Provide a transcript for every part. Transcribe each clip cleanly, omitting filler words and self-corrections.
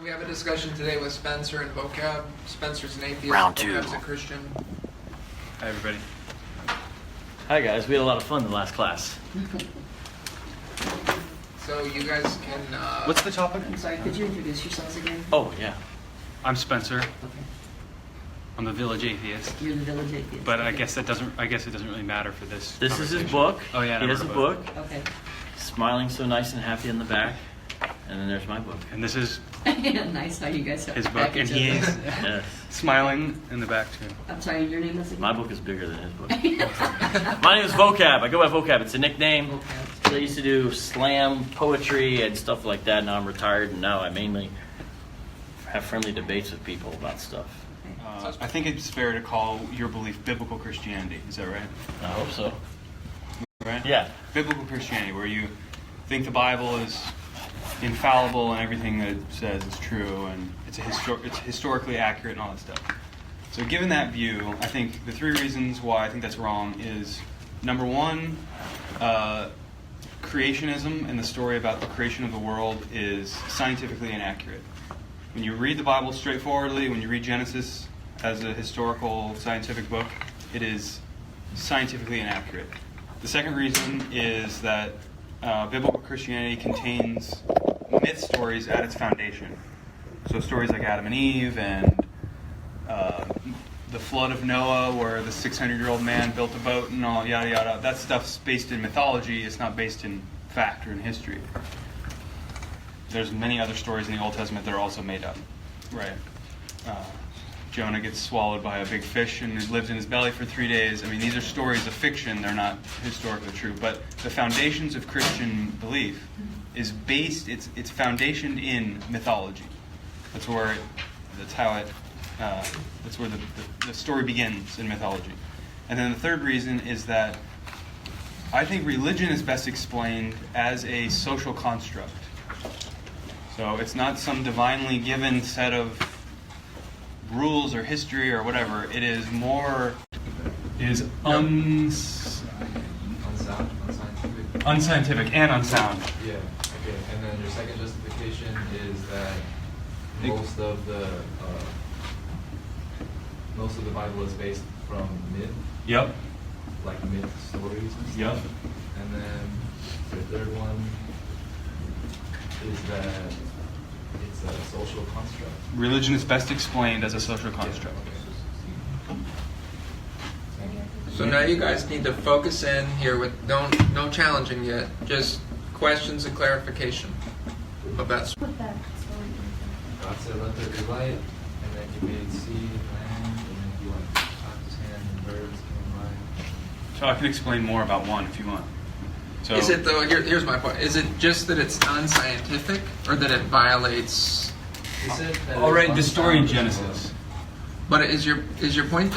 we have a discussion today with Spencer and Vocab. Spencer's an atheist. Round two. Vocab's a Christian. Hi, everybody. Hi guys, we had a lot of fun in the last class. So you guys can... What's the topic? I'm sorry, could you introduce yourselves again? Oh yeah. I'm Spencer. Okay. I'm a village atheist. You're the village atheist. But I Okay. guess it doesn't really matter for this. This is his conversation. book. Oh yeah, he I has a wrote book. Okay. Smiling so nice and happy in the back. And then there's my book. And this is Nice how you guys have his book, and packaged he it. is Yes. smiling in the back too. I'm sorry, your name is again? My book is bigger than his book. My name is Vocab. I go by Vocab. It's a nickname. Okay. So I used to do slam poetry and stuff like that. Now I'm retired, and now I mainly have friendly debates with people about stuff. I think it's fair to call your belief biblical Christianity. Is that right? I hope so. Right? Yeah. Biblical Christianity, where you think the Bible is infallible and everything that it says is true, and it's historically accurate and all that stuff. So given that view, I think the three reasons why I think that's wrong is, number one, creationism and the story about the creation of the world is scientifically inaccurate. When you read the Bible straightforwardly, when you read Genesis as a historical scientific book, it is scientifically inaccurate. The second reason is that biblical Christianity contains myth stories at its foundation. So stories like Adam and Eve and the flood of Noah, where the 600-year-old man built a boat and all, yada, yada. That stuff's based in mythology. It's not based in fact or in history. There's many other stories in the Old Testament that are also made up. Right. Jonah gets swallowed by a big fish and lives in his belly for 3 days. I mean, these are stories of fiction. They're not historically true. But the foundations of Christian belief is based, it's foundationed in mythology. That's where the story begins in mythology. And then the third reason is that I think religion is best explained as a social construct. So it's not some divinely given set of rules or history or whatever. It is more unscientific and unsound. Yeah. Okay. And then your second justification is that most of the Bible is based from myth, Yep. like myth stories and stuff. Yep. And then the third one is that it's a social construct. Religion is best explained as a social construct. So now you guys need to focus in here with no challenging yet, just questions and clarification of that. God said, "Let there be light," and then He made sea and land, and then He clapped His hand, and birds came by. So I can explain more about one if you want. So Is it though? Here's my point. Is it just that it's unscientific, or that it violates? He said that already it's the story in unsound as Genesis. But is your point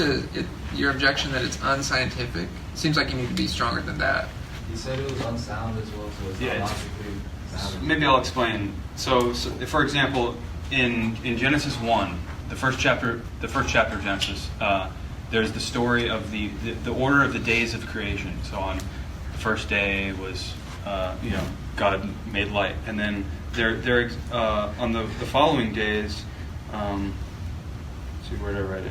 your objection that it's unscientific? Seems like you need to be stronger than that. well. He said it was unsound as well, so it's Yeah, not it's- logically valid. Maybe I'll explain. So for example, in Genesis 1, the first chapter of Genesis, there's the story of the order of the days of creation. So on the first day was God made light, and then there on the following days. Let's see, where did I write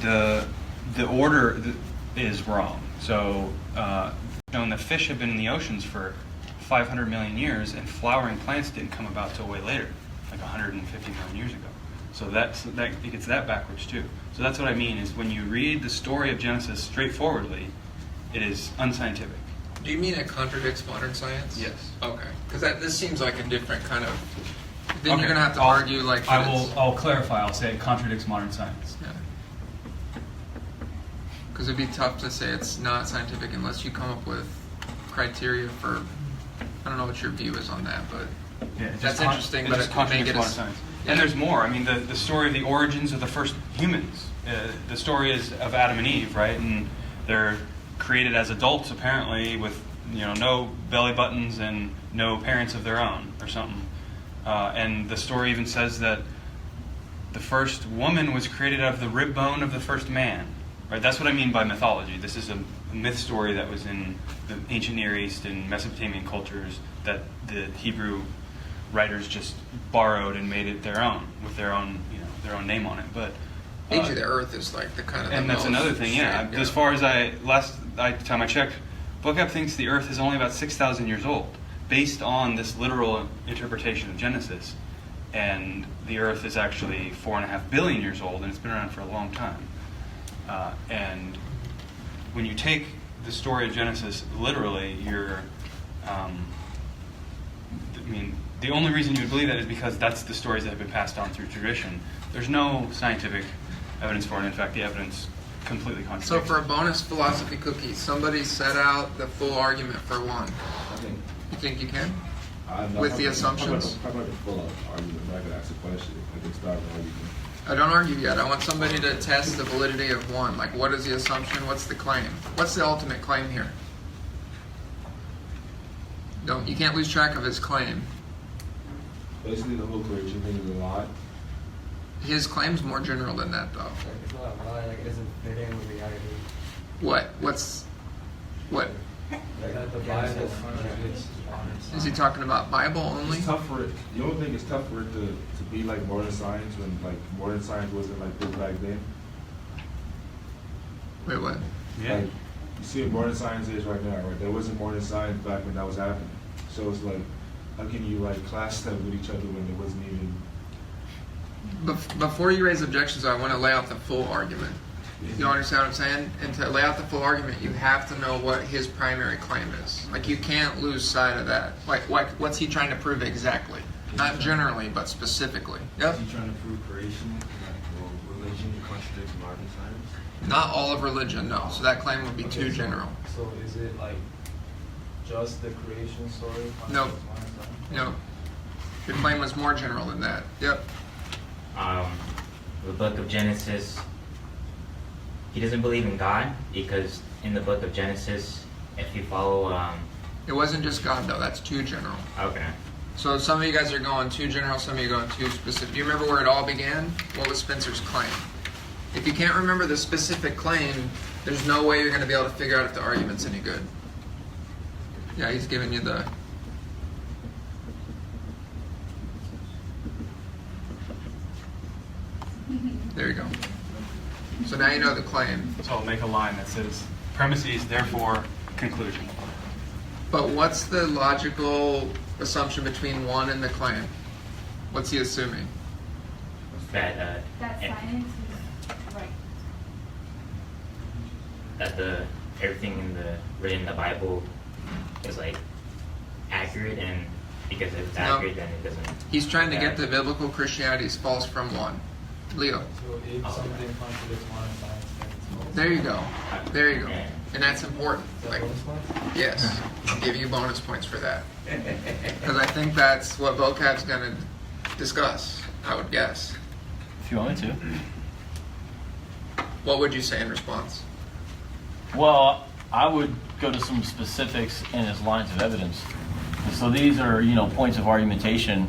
it? The order is wrong. So the fish have been in the oceans for 500 million years, and flowering plants didn't come about till way later, like 150 million years ago. So that it gets that backwards too. So that's what I mean is when you read the story of Genesis straightforwardly, it is unscientific. Do you mean it contradicts modern science? Yes. Okay. Because this seems like a different kind of. Then Okay. you're gonna have to argue like. that it's- I'll clarify. I'll say it contradicts modern science. Yeah. Because it'd be tough to say it's not scientific unless you come up with criteria for. I don't know what your view is on that, but Yeah, it that's just interesting. But just it could make contradicts it modern as, science. yeah. And there's more. I mean, the story of the origins of the first humans. The story is of Adam and Eve, right? And they're created as adults apparently with no belly buttons and no parents of their own or something. And the story even says that the first woman was created out of the rib bone of the first man. Right? That's what I mean by mythology. This is a myth story that was in the ancient Near East and Mesopotamian cultures that the Hebrew writers just borrowed and made it their own with their own name on it. But Age of the Earth is like the kind of and the that's most another thing. Yeah, straight, as far as last time I checked, Vocab thinks the Earth is only about 6,000 years old, based on this literal interpretation of Genesis. And the Earth is actually 4.5 billion years old, and it's been around for a long time. And when you take the story of Genesis literally, the only reason you would believe that is because that's the stories that have been passed on through tradition. There's no scientific evidence for it. In fact, the evidence completely contradicts. So for a bonus philosophy cookie, somebody set out the full argument for one. You think you can? With the assumptions? How about the full argument? I could ask a question. I could start an argument. I don't argue yet. I want somebody to test the validity of one. Like, what is the assumption? What's the claim? What's the ultimate claim here? You can't lose track of his claim. Basically, the whole creation thing is a lie. His claim's more general than that, though. It's not a lie, like it doesn't fit in with reality. What? Like that the Bible contradicts modern Is science. he talking about Bible only? It's tough for it. You don't think it's tough for it to be like modern science when like modern science wasn't like this back then? Wait, what? Yeah. Like, you see what modern science is right now, right? There wasn't modern science back when that was happening. So it's like, how can you like class them with each other when there wasn't even? Before you raise objections, I want to lay out the full argument. You understand what I'm saying? And to lay out the full argument, you have to know what his primary claim is. Like, you can't lose sight of that. Like what's he trying to prove exactly? Not generally, but specifically. Yep. Is he trying to prove creation, or religion contradicts modern science? Not all of religion, no. So that claim would be too general. So is it like just the creation story? Nope. No. Your claim was more general than that. Yep. The book of Genesis, he doesn't believe in God because in the book of Genesis, if you follow, It wasn't just God, though. That's too general. okay, So some of you guys are going too general, some of you are going too specific. Do you remember where it all began? What was Spencer's claim? If you can't remember the specific claim, there's no way you're going to be able to figure out if the argument's any good. Yeah, he's giving you the... There you go. So now you know the claim. So I'll make a line that says premises, therefore conclusion. But what's the logical assumption between one and the claim? What's he assuming? that That science is right. that everything written in the Bible is like accurate, and because if it's No. accurate, then it doesn't. He's trying to get the biblical Christianity is false from one. Leo. So if something contradicts modern science, then it's false. There you go. There you go. And that's important. Is that Like, bonus points? yes, I'll give you bonus points for that. Because I think that's what Vocab's going to discuss, I would guess. If you want me to. What would you say in response? Well, I would go to some specifics in his lines of evidence. And so these are, points of argumentation,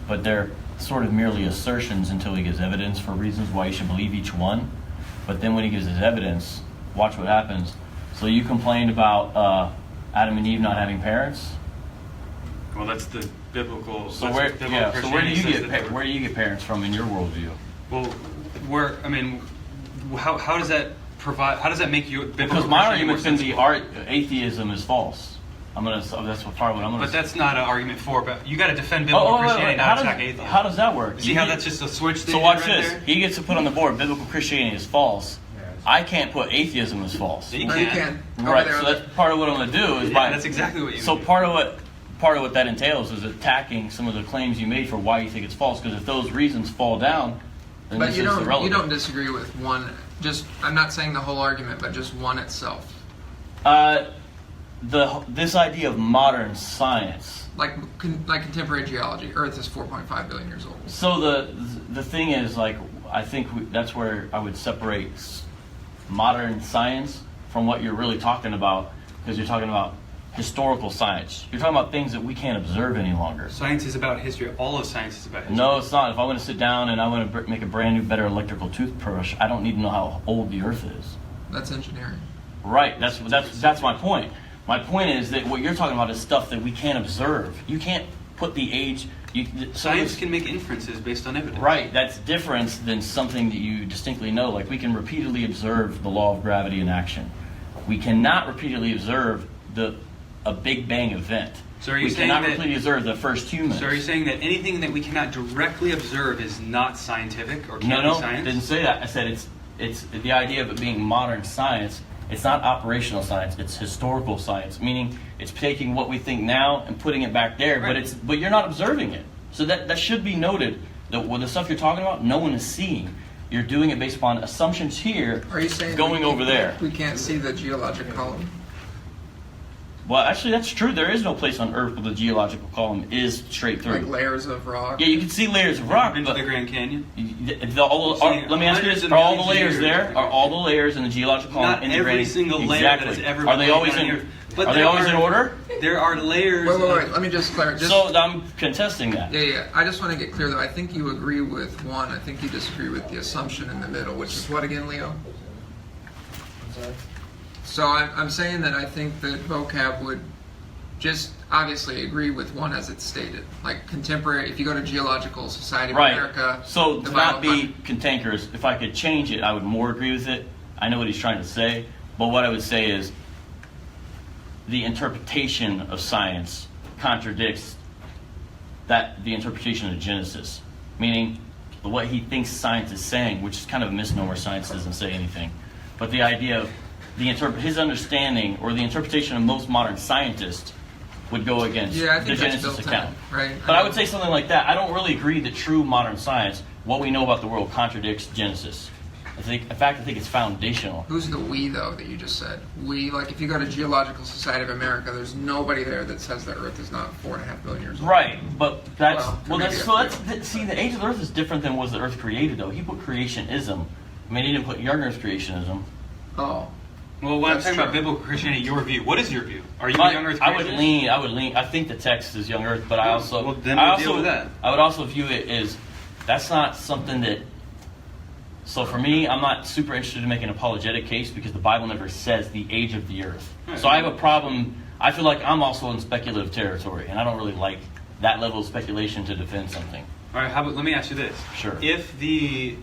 but they're sort of merely assertions until he gives evidence for reasons why you should believe each one. But then when he gives his evidence, watch what happens. So you complained about Adam and Eve not having parents. Well, that's the biblical. So that's where, biblical yeah. So where do Christianity you says get that they were- where do you get parents from in your worldview? Well, how does that provide? How does that make you biblical? Because my Christianity more argument's going to be sensible? atheism is false. That's part of what I'm going to. But that's not an argument for. But you got to defend biblical Christianity, not attack atheism. How does that work? See how that's just a switch they So did watch right this. there? He gets to put on the board biblical Christianity is false. I can't put atheism as false. You No, you can. can. Right. Over So there. that's part of what I'm going to do is Yeah, by. that's exactly what you. So mean. part of what that entails is attacking some of the claims you made for why you think it's false. Because if those reasons fall down, then But this you is don't irrelevant. you don't disagree with one. Just I'm not saying the whole argument, but just one itself. This idea of modern science. Like contemporary geology, Earth is 4.5 billion years old. So the thing is, like, I think that's where I would separate modern science from what you're really talking about, because you're talking about historical science. You're talking about things that we can't observe any longer. Science is about history. All of science is about history. No, it's not. If I want to sit down and I want to make a brand new, better electrical toothbrush, I don't need to know how old the Earth is. That's engineering. Right. That's my point. My point is that what you're talking about is stuff that we can't observe. You can't put the age Science can make inferences based on evidence. Right, that's different than something that you distinctly know. Like, we can repeatedly observe the law of gravity in action. We cannot repeatedly observe a Big Bang event. So are you we saying cannot that- repeatedly observe the first humans. So are you saying that anything that we cannot directly observe is not scientific or can't No, be science? didn't say that. I said it's the idea of it being modern science. It's not operational science. It's historical science, meaning it's taking what we think now and putting it back there. Right. But you're not observing it. So that should be noted. That with the stuff you're talking about, no one is seeing. You're doing it based upon assumptions here, Are you saying going over there. We can't see the geologic column. Well, actually, that's true. There is no place on Earth where the geological column is straight through. Like layers of rock. Yeah, you can see layers of rock, Into but the Grand Canyon? let me ask you this: hundreds of are all the millions of layers years. there? Are all the layers in the geological column Not in the every Grand? single layer exactly. that has ever Are they been always laid on in? Earth. But Are they there always in order? There are layers. Wait. Let me just clarify. So I'm contesting that. Yeah. I just want to get clear though. I think you agree with one. I think you disagree with the assumption in the middle, which is what again, Leo? I'm sorry? So I'm saying that I think that Vocab would just obviously agree with one as it's stated. Like contemporary, if you go to Geological Society of Right. America. So the to not Bible- be cantankerous, if I could change it, I would more agree with it. I know what he's trying to say, but what I would say is the interpretation of science contradicts the interpretation of Genesis, meaning what he thinks science is saying, which is kind of a misnomer. Science doesn't say anything, but the idea of his understanding or the interpretation of most modern scientists would go against Yeah, I the think that's Genesis built account. in, right? But I would say something like that. I don't really agree that true modern science, what we know about the world, contradicts Genesis. In fact, I think it's foundational. Who's the we though that you just said? We, like if you go to Geological Society of America, there's nobody there that says the Earth is not 4.5 billion years old. Right, but that's Well, maybe see, the age of the Earth is different than was the Earth created, though. He put creationism. I mean, he didn't put young Earth creationism. Oh. Well, when I'm That's talking about true. biblical Christianity, your view. What is your view? Are you a young Earth I creationist? would lean. I think the text is young Earth, but I also, Well, then I we'll also, deal with that. I would also view it as that's not something that. So for me, I'm not super interested in making an apologetic case because the Bible never says the age of the Earth. Right. So I have a problem. I feel like I'm also in speculative territory, and I don't really like that level of speculation to defend something. All right. How about? Let me ask you this. Sure. If the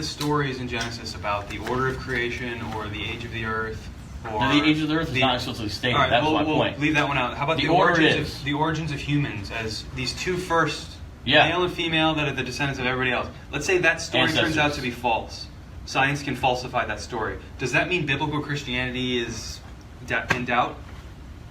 stories in Genesis about the order of creation or the age of the Earth, or Now, the age of the Earth is not explicitly stated. All right, That's my we'll point. leave that one out. How about The the order origins is. the origins of humans as these two first, Yeah. male and female, that are the descendants of everybody else? Let's say that story turns Ancestors. out to be false. Science can falsify that story. Does that mean biblical Christianity is in doubt?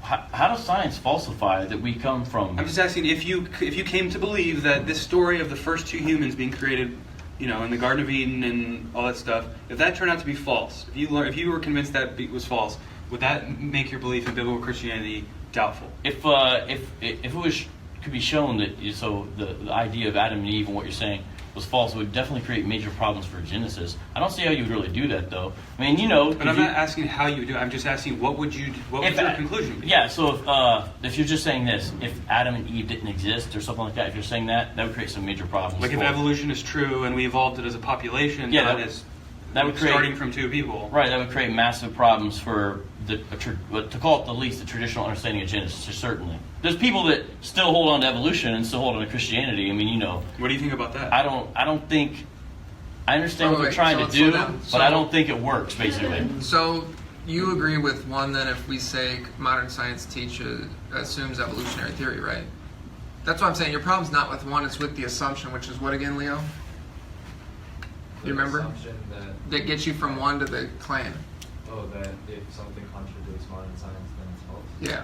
How does science falsify that we come from? I'm just asking if you came to believe that this story of the first two humans being created, in the Garden of Eden and all that stuff, if that turned out to be false, if you were convinced that was false, would that make your belief in biblical Christianity doubtful? If it could be shown that the idea of Adam and Eve and what you're saying was false, it would definitely create major problems for Genesis. I don't see how you would really do that, though. I mean, But I'm not asking how you would do it. I'm just asking what would your conclusion be? Yeah, so if you're just saying this, if Adam and Eve didn't exist or something like that, if you're saying that would create some major problems. Like if evolution is true and we evolved it as a population, Yeah, not that- as that would create- starting from two people. Right, that would create massive problems for to call it the least, the traditional understanding of Genesis, certainly. There's people that still hold on to evolution and still hold on to Christianity. I mean, What do you think about that? I don't think. I understand what Wait, they're trying so to let's do, slow down. but I don't think it works. Basically, So you agree with one that if we say modern science assumes evolutionary theory, right? That's what I'm saying. Your problem's not with one; it's with the assumption, which is what again, Leo? You remember? Assumption that, That gets you from one to the claim. that if something contradicts modern science, then it's false. Yeah,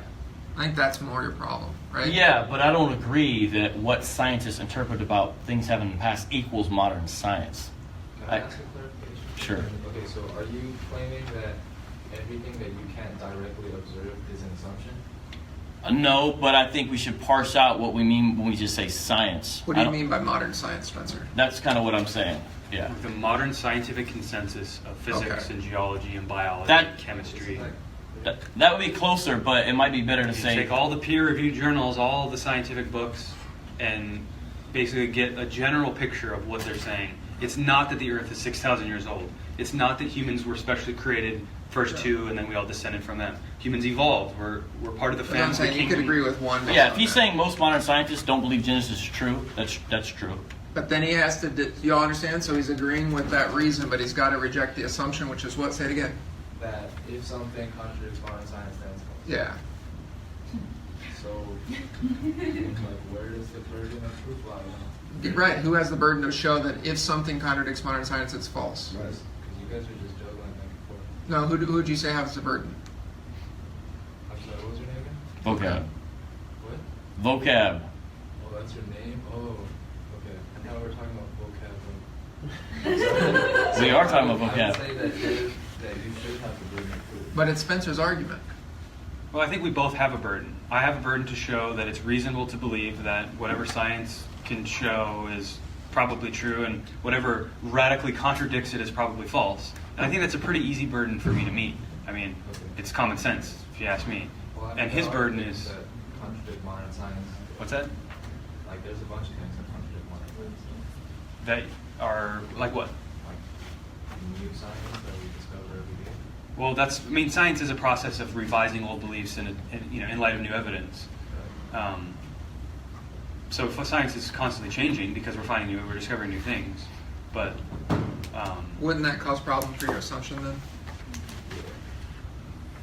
I think that's more your problem, right? yeah, but I don't agree that what scientists interpret about things happening in the past equals modern science. Can I ask a clarification? Sure. Okay, so are you claiming that everything that you can't directly observe is an assumption? No, but I think we should parse out what we mean when we just say science. What do I you don't- mean by modern science, Spencer? That's kind of what I'm saying. Yeah. The modern scientific consensus of physics Okay. and geology and biology That- and chemistry. That would be closer, but it might be better to You say. take all the peer-reviewed journals, all the scientific books, and basically get a general picture of what they're saying. It's not that the earth is 6,000 years old. It's not that humans were specially created first two and then we all descended from them. Humans evolved. We're part of the But family. I'm saying you could agree with one. Yeah, if he's saying most modern scientists don't believe Genesis is true, that's true. But then he has to, you all understand? So he's agreeing with that reason, but he's got to reject the assumption, which is what? Say it again. That if something contradicts modern science, then it's false. Yeah. So, like, where does the burden of proof lie now? Right. Who has the burden to show that if something contradicts modern science, it's false? Because you guys are just juggling back and forth. No, who would you say has the burden? I'm sorry, what was your name again? Vocab. What? Vocab. Oh, that's your name? Oh, okay. I thought we were talking about vocab. We are talking about I would vocab. say that you should have the burden of proof. But it's Spencer's argument. Well, I think we both have a burden. I have a burden to show that it's reasonable to believe that whatever science can show is probably true, and whatever radically contradicts it is probably false. And I think that's a pretty easy burden for me to meet. I mean, it's common sense, if you ask me. Well, I mean, And his there are burden things is... that contradict modern science. What's that? Like, there's a bunch of things that contradict modern science. That are, like what? Like, new science that we discover every day. Well, I mean, science is a process of revising old beliefs in light of new evidence. So science is constantly changing because we're discovering new things. But Wouldn't that cause problems for your assumption then?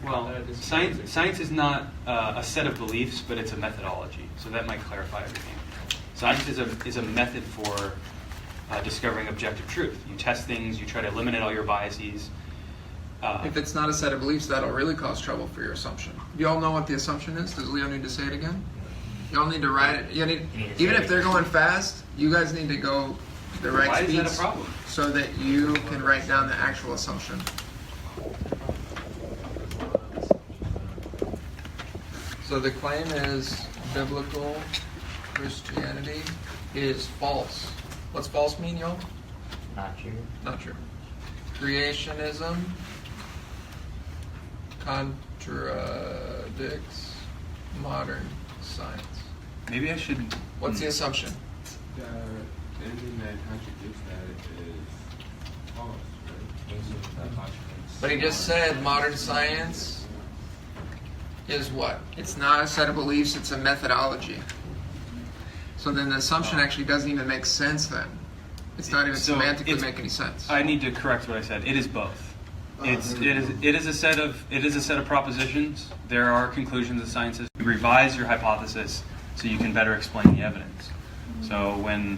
well, science is not a set of beliefs, but it's a methodology. So that might clarify everything. Science is a method for discovering objective truth. You test things, you try to eliminate all your biases. If it's not a set of beliefs, that'll really cause trouble for your assumption. Do you all know what the assumption is? Does Leo need to say it again? Y'all need to write it. Even if they're going fast, you guys need to go the right Why speeds is that a problem? so that you can write down the actual assumption. So the claim is biblical Christianity is false. What's false mean, y'all? Not true. Not true. Creationism contradicts modern science. Maybe I should... What's the assumption? Anything that contradicts that is false, right? But he just said modern science is what? It's not a set of beliefs, it's a methodology. So then the assumption actually doesn't even make sense then. It's not even So semantically it's- make any sense. I need to correct what I said. It is both. It is a set of propositions. There are conclusions of sciences. You revise your hypothesis so you can better explain the evidence. So when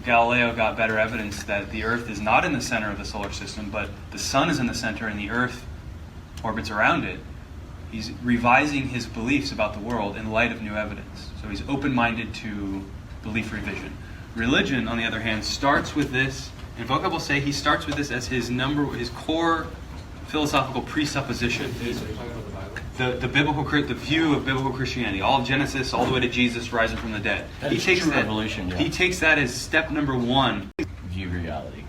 Galileo got better evidence that the Earth is not in the center of the solar system, but the sun is in the center and the Earth orbits around it, he's revising his beliefs about the world in light of new evidence. So he's open-minded to belief revision. Religion, on the other hand, starts with this, and Vocab will say he starts with this as his core philosophical presupposition. So you're talking about the Bible? The view of biblical Christianity, all of Genesis, all the way to Jesus rising from the dead. That is true revelation, yeah. He takes that as step number one. View reality.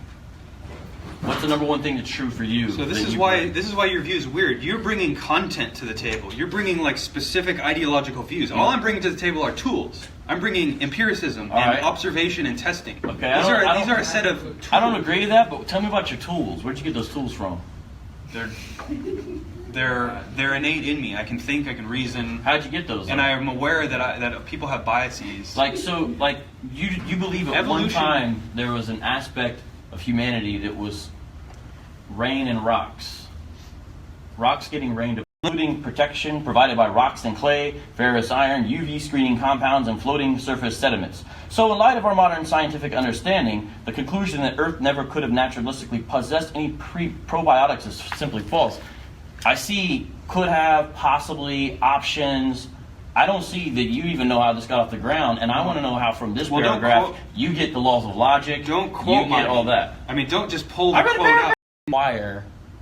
What's the number one thing that's true for you? So this that is you why believe? your view is weird. You're bringing content to the table. You're bringing like specific ideological views. All I'm bringing to the table are tools. I'm bringing empiricism All and right. observation and testing. Okay, These are a set of tools. I don't agree with that, but tell me about your tools. Where'd you get those tools from? They're innate in me. I can think. I can reason. How'd you get those? And I am aware that people have biases. You believe at one Evolution. time there was an aspect of humanity that was rain and rocks. Rocks getting rained, including protection provided by rocks and clay, ferrous iron, UV screening compounds, and floating surface sediments. So in light of our modern scientific understanding, the conclusion that Earth never could have naturalistically possessed any probiotics is simply false. I see could have, possibly, options. I don't see that you even know how this got off the ground, and I want to know how from this Well, don't paragraph quote- you get the laws of logic. Don't quote you get all that. I mean, don't just pull I the read a quote paragraph.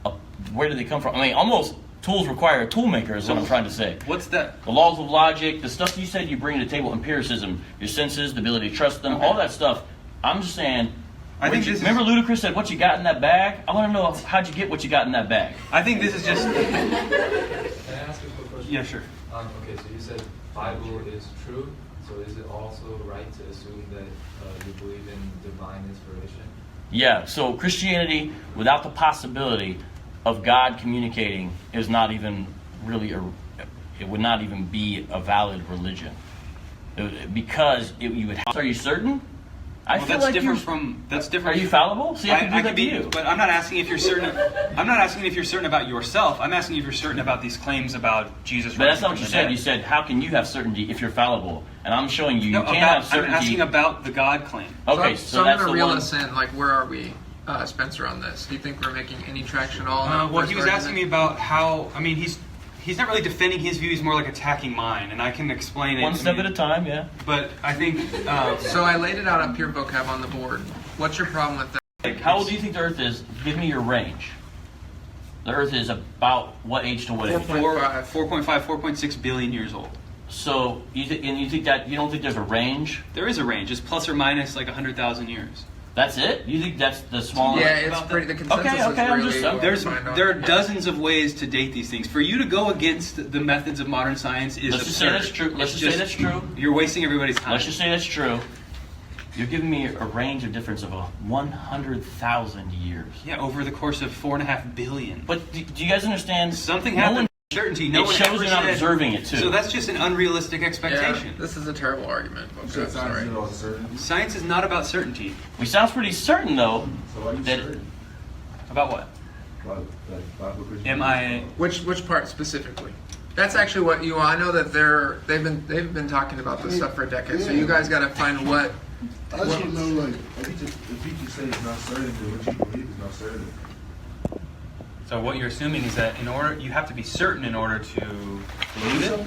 up. Where do they come from? I mean, almost tools require a tool maker is what I'm trying to say. What's that? The laws of logic, the stuff you said you bring to the table, empiricism, your senses, the ability to trust them, all that stuff. I'm just saying, remember Ludacris said, what you got in that bag? I want to know, how'd you get what you got in that bag? I think this is just... Can I ask you a quick question? Yeah, sure. Okay, so you said Bible is true. So is it also right to assume that you believe in divine inspiration? Yeah, so Christianity without the possibility of God communicating is not even really it would not even be a valid religion. Because you would have. Are you certain? I feel that's like different from. That's different. Are you fallible? See, I can do that could to you. but I'm not asking if you're certain. I'm not asking if you're certain about yourself. I'm asking if you're certain about these claims about Jesus. But that's not rising what you from the said. dead. You said, how can you have certainty if you're fallible? And I'm showing you, No, you can't about, have certainty. I'm asking about the God claim. Okay, so so I'm that's gonna the reel one. us in. Like, where are we, Spencer, on this? Do you think we're making any traction at all? on that Well, first he was argument? asking me about how. I mean, he's not really defending his view. He's more like attacking mine, and I can explain it. One step at a time, yeah. But I think. So I laid it out up here, vocab, on the board. What's your problem with that? Like, how old do you think the Earth is? Give me your range. The Earth is about what age to what age? 4.5, 4.6 billion years old. So you think that you don't think there's a range? There is a range. It's plus or minus like 100,000 years. That's it? You think that's the small? Yeah, it's pretty. The consensus Okay, is I'm really. just- There are dozens of ways to date these things. For you to go against the methods of modern science is Let's just say absurd. that's true. Let's It's just say that's true. You're wasting everybody's time. Let's just say that's true. You're giving me a range of difference of 100,000 years. Yeah, over the course of 4.5 billion. But do you guys understand? Something no happened. one- Certainty. No it one shows ever you're not said- observing it, too. So that's just an unrealistic Yeah, expectation. this is a terrible argument. You said Vocab, science sorry. is all certainty. Science is not about certainty. We sounds pretty certain though. So why are you that certain? About what? About, like, Bible Christianity? Am I? Which part specifically? That's actually what you. I know that they've been talking about this stuff for a decade. So you guys got to find what. I just want to know, like, if you just say it's not certain, then what you believe is not certain. So what you're assuming is that in order you have to be certain in order to believe it.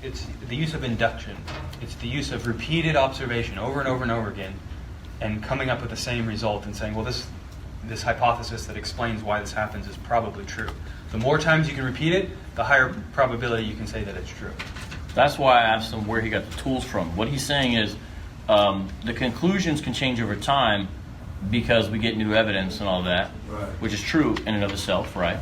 It's the use of induction. It's the use of repeated observation over and over and over again, and coming up with the same result and saying, well, this hypothesis that explains why this happens is probably true. The more times you can repeat it, the higher probability you can say that it's true. That's why I asked him where he got the tools from. What he's saying is the conclusions can change over time because we get new evidence and all that, Right. which is true in and of itself, right?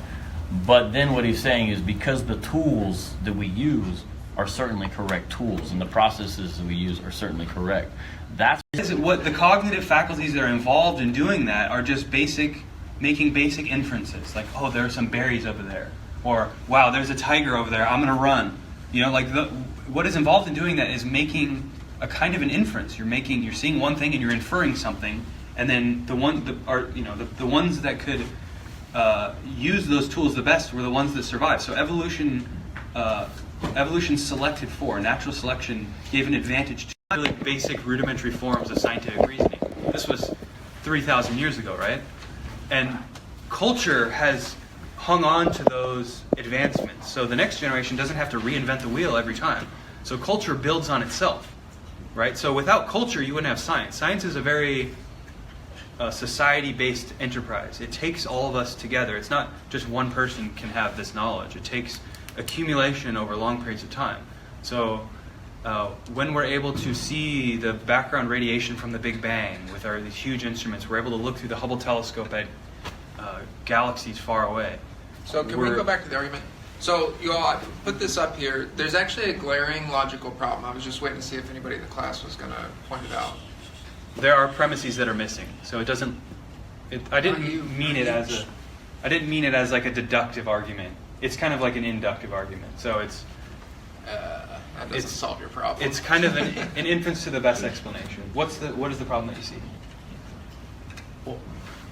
But then what he's saying is because the tools that we use are certainly correct tools and the processes that we use are certainly correct. That's What the cognitive faculties that are involved in doing that are just making basic inferences, like, oh, there are some berries over there, or wow, there's a tiger over there, I'm going to run. You know, like what is involved in doing that is making a kind of an inference. You're seeing one thing and you're inferring something, and then the ones that could use those tools the best were the ones that survived. So evolution selected for natural selection gave an advantage to really basic rudimentary forms of scientific reasoning. This was 3,000 years ago, right? And culture has hung on to those advancements. So the next generation doesn't have to reinvent the wheel every time. So culture builds on itself, right? So without culture, you wouldn't have science. Science is a very society-based enterprise. It takes all of us together. It's not just one person can have this knowledge. It takes accumulation over long periods of time. So when we're able to see the background radiation from the Big Bang with these huge instruments, we're able to look through the Hubble telescope at galaxies far away. So can we go back to the argument? So you all, I put this up here. There's actually a glaring logical problem. I was just waiting to see if anybody in the class was going to point it out. There are premises that are missing, so it doesn't. I didn't mean it as like a deductive argument. It's kind of like an inductive argument. So That doesn't solve your problem. it's kind of an inference to the best explanation. What is the problem that you see? well,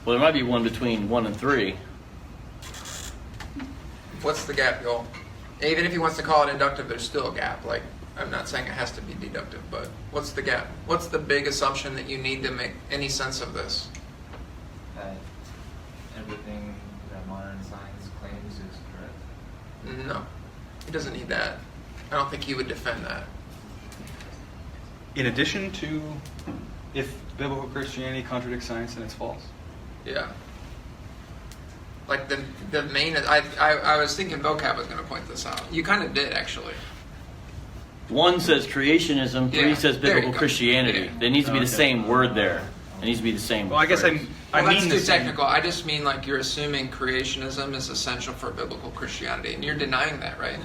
there might be one between 1 and 3. What's the gap, y'all? Even if he wants to call it inductive, there's still a gap. Like, I'm not saying it has to be deductive, but what's the gap? What's the big assumption that you need to make any sense of this? That everything that modern science claims is correct. No. He doesn't need that. I don't think he would defend that. In addition to, if biblical Christianity contradicts science, then it's false. Yeah. Like the main, I was thinking Vocab was going to point this out. You kind of did, actually. 1 says creationism, 3 Yeah, says there you biblical go. Yeah. There needs to be the same word there. It needs to be the same. Well, I guess phrase. I Well, mean that's the too same. technical. I just mean like you're assuming creationism is essential for biblical Christianity, and you're denying that, right?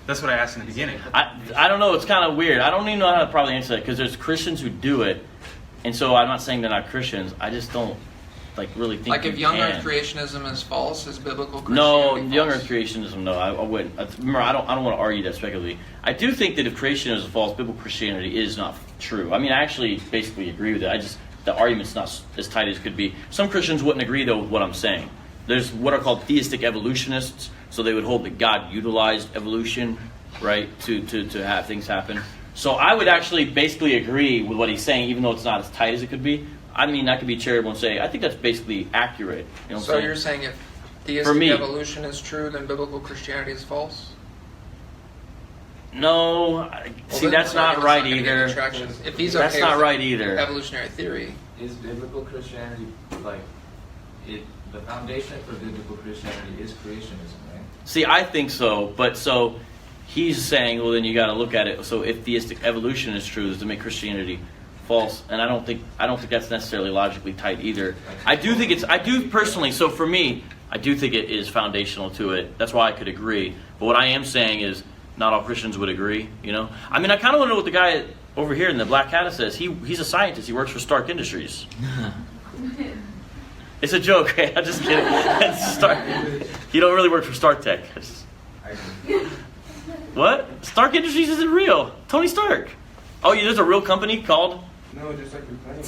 That's what I asked in the beginning. I don't know. It's kind of weird. I don't even know how to probably answer that because there's Christians who do it, and so I'm not saying they're not Christians. I just don't really think. Like if you young can. Earth creationism is false, is biblical No, Christianity young false? Earth creationism. No, I wouldn't. Remember, I don't want to argue that speculatively. I do think that if creationism is false, biblical Christianity is not true. I mean, I actually basically agree with it. The argument's not as tight as it could be. Some Christians wouldn't agree though with what I'm saying. There's what are called theistic evolutionists, so they would hold that God utilized evolution, right, to have things happen. So I would actually basically agree with what he's saying, even though it's not as tight as it could be. I mean, I could be charitable and say, I think that's basically accurate. You know what So I'm you're saying? saying if theistic me. evolution is true, then biblical Christianity is false? No, see, then that's this not argument's right gonna get any either. traction. If he's That's okay not with right either. evolutionary theory, Is biblical Christianity like it? The foundation for biblical Christianity is creationism, right? See, I think so, but so he's saying, well, then you got to look at it. So if theistic evolution is true, to make Christianity false, and I don't think that's necessarily logically tight either. I do personally. So for me, I do think it is foundational to it. That's why I could agree. But what I am saying is, not all Christians would agree. You know, I mean, I kind of want to know what the guy over here in the black hat says. He's a scientist. He works for Stark Industries. It's a joke. Hey, I'm just kidding. He don't really work for Stark Tech. What? Stark Industries isn't real. Tony Stark. Oh, yeah, there's a real company called. No, just like you're claiming.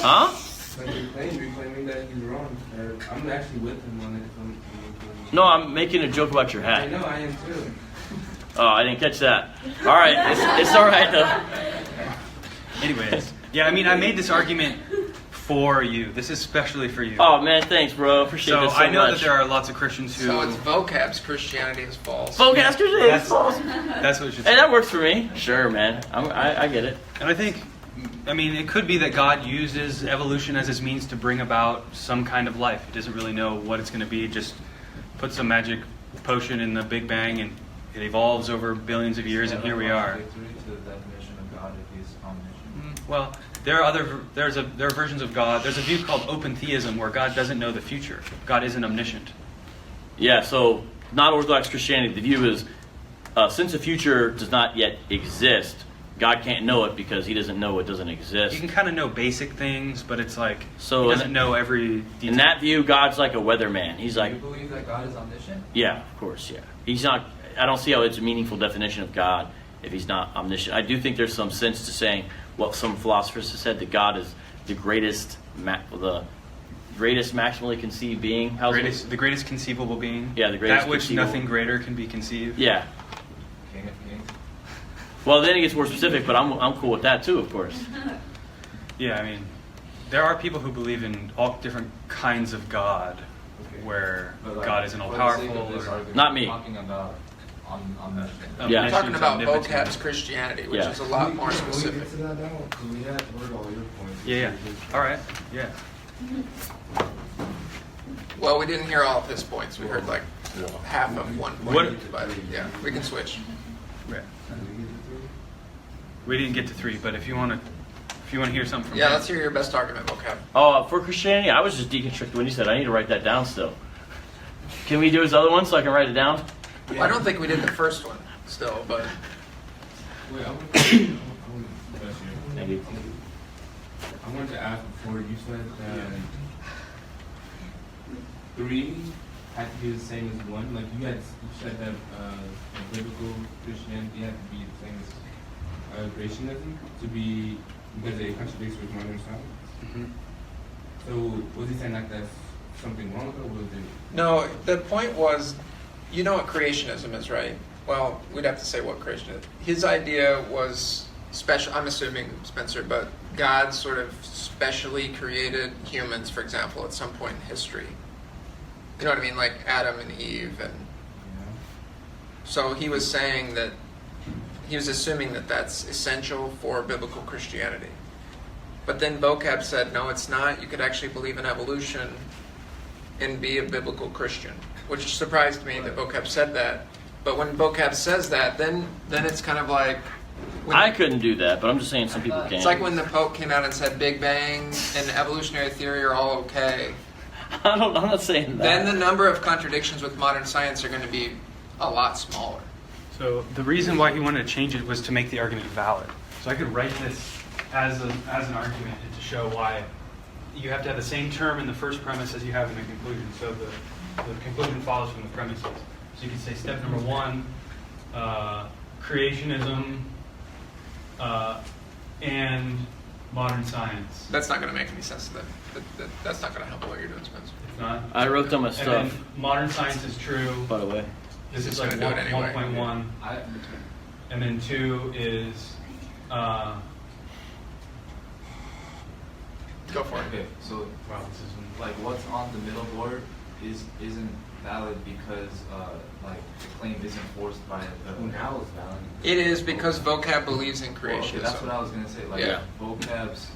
Huh? Like you're claiming that he's wrong. I'm actually with him on it. No, I'm making a joke about your hat. I know, I am too. Oh, I didn't catch that. All right, it's all right though. Anyways, yeah, I mean, I made this argument for you. This is especially for you. Oh man, thanks, bro. Appreciate So this so I know much. that there are lots of Christians who. so it's Vocab's Christianity is false. Vocab Christianity is false. That's what you should Hey, say. that works for me. Sure, man. I get it. And I think, I mean, it could be that God uses evolution as his means to bring about some kind of life. He doesn't really know what it's going to be. Just put some magic potion in the Big Bang, and it evolves over billions of years, and here we are. Contradictory to the definition of God if he's omniscient. Well, there are versions of God. There's a view called open theism where God doesn't know the future. God isn't omniscient. Yeah. So, not Orthodox Christianity. The view is, since the future does not yet exist, God can't know it because he doesn't know it doesn't exist. You can kind of know basic things, but it's like So he doesn't know every detail. In that view, God's like a weatherman. He's Do like, you believe that God is omniscient? yeah, of course, yeah. He's not. I don't see how it's a meaningful definition of God if he's not omniscient. I do think there's some sense to saying what some philosophers have said, that God is the greatest maximally conceived being. How's it? The greatest conceivable being. Yeah, the greatest That which conceivable. nothing greater can be conceived. Yeah. King of kings. Well, then it gets more specific, but I'm cool with that too, of course. Yeah, I mean, there are people who believe in all different kinds of God, Okay. where But, like, God isn't all for the sake of powerful. this or- argument, Not me. we're talking about omniscient. Yeah. I'm talking about omnipotent. Vocab's Christianity, which Yeah. is a lot more Can we specific. get to that now? Because we had heard all your points. Yeah. All right. Yeah. Well, we didn't hear all of his points. We heard like half of one point. What- But yeah, we can switch. Right. We didn't get to 3, but if you want to hear something from Yeah, him. let's hear your best argument, Vocab. Oh, for Christianity, I was just deconstructing when you said I need to write that down still. Can we do his other one so I can write it down? Well, I don't think we did the first one still, but Wait, I wanted Thank you. to ask before you said that 3 had to be the same as 1. Like you said that biblical Christianity had to be the same as creationism to be, because it contradicts with modern science. Mhm. So was he saying like that's something wrong, or was it? no. The point was, you know what creationism is, right? Well, we'd have to say what creation is. His idea was special. I'm assuming Spencer, but God sort of specially created humans, for example, at some point in history. You know what I mean, like Adam and Eve, and so he was saying that he was assuming that that's essential for biblical Christianity. But then Vocab said, no, it's not. You could actually believe in evolution and be a biblical Christian, which surprised me that Vocab said that. But when Vocab says that, then it's kind of like... I couldn't do that, but I'm just saying some people can. It's like when the Pope came out and said Big Bang and evolutionary theory are all okay. I'm not saying that. Then the number of contradictions with modern science are going to be a lot smaller. So the reason why he wanted to change it was to make the argument valid. So I could write this as an argument and to show why you have to have the same term in the first premise as you have in the conclusion. So the conclusion follows from the premises. So you could say step number 1, creationism and modern science. That's not going to make any sense to them. That's not going to help what you're doing, Spencer. It's not. I wrote down my And stuff, then modern science is true. by the way. This He's is like gonna do it anyway. 1.1. And then 2 is Go for it. Okay, so wow, this is like what's on the middle board isn't valid because like the claim isn't forced by the. Now it's valid. It is because Vocab believes in Well, creationism. okay, that's what I was gonna say. Like Yeah. Vocab's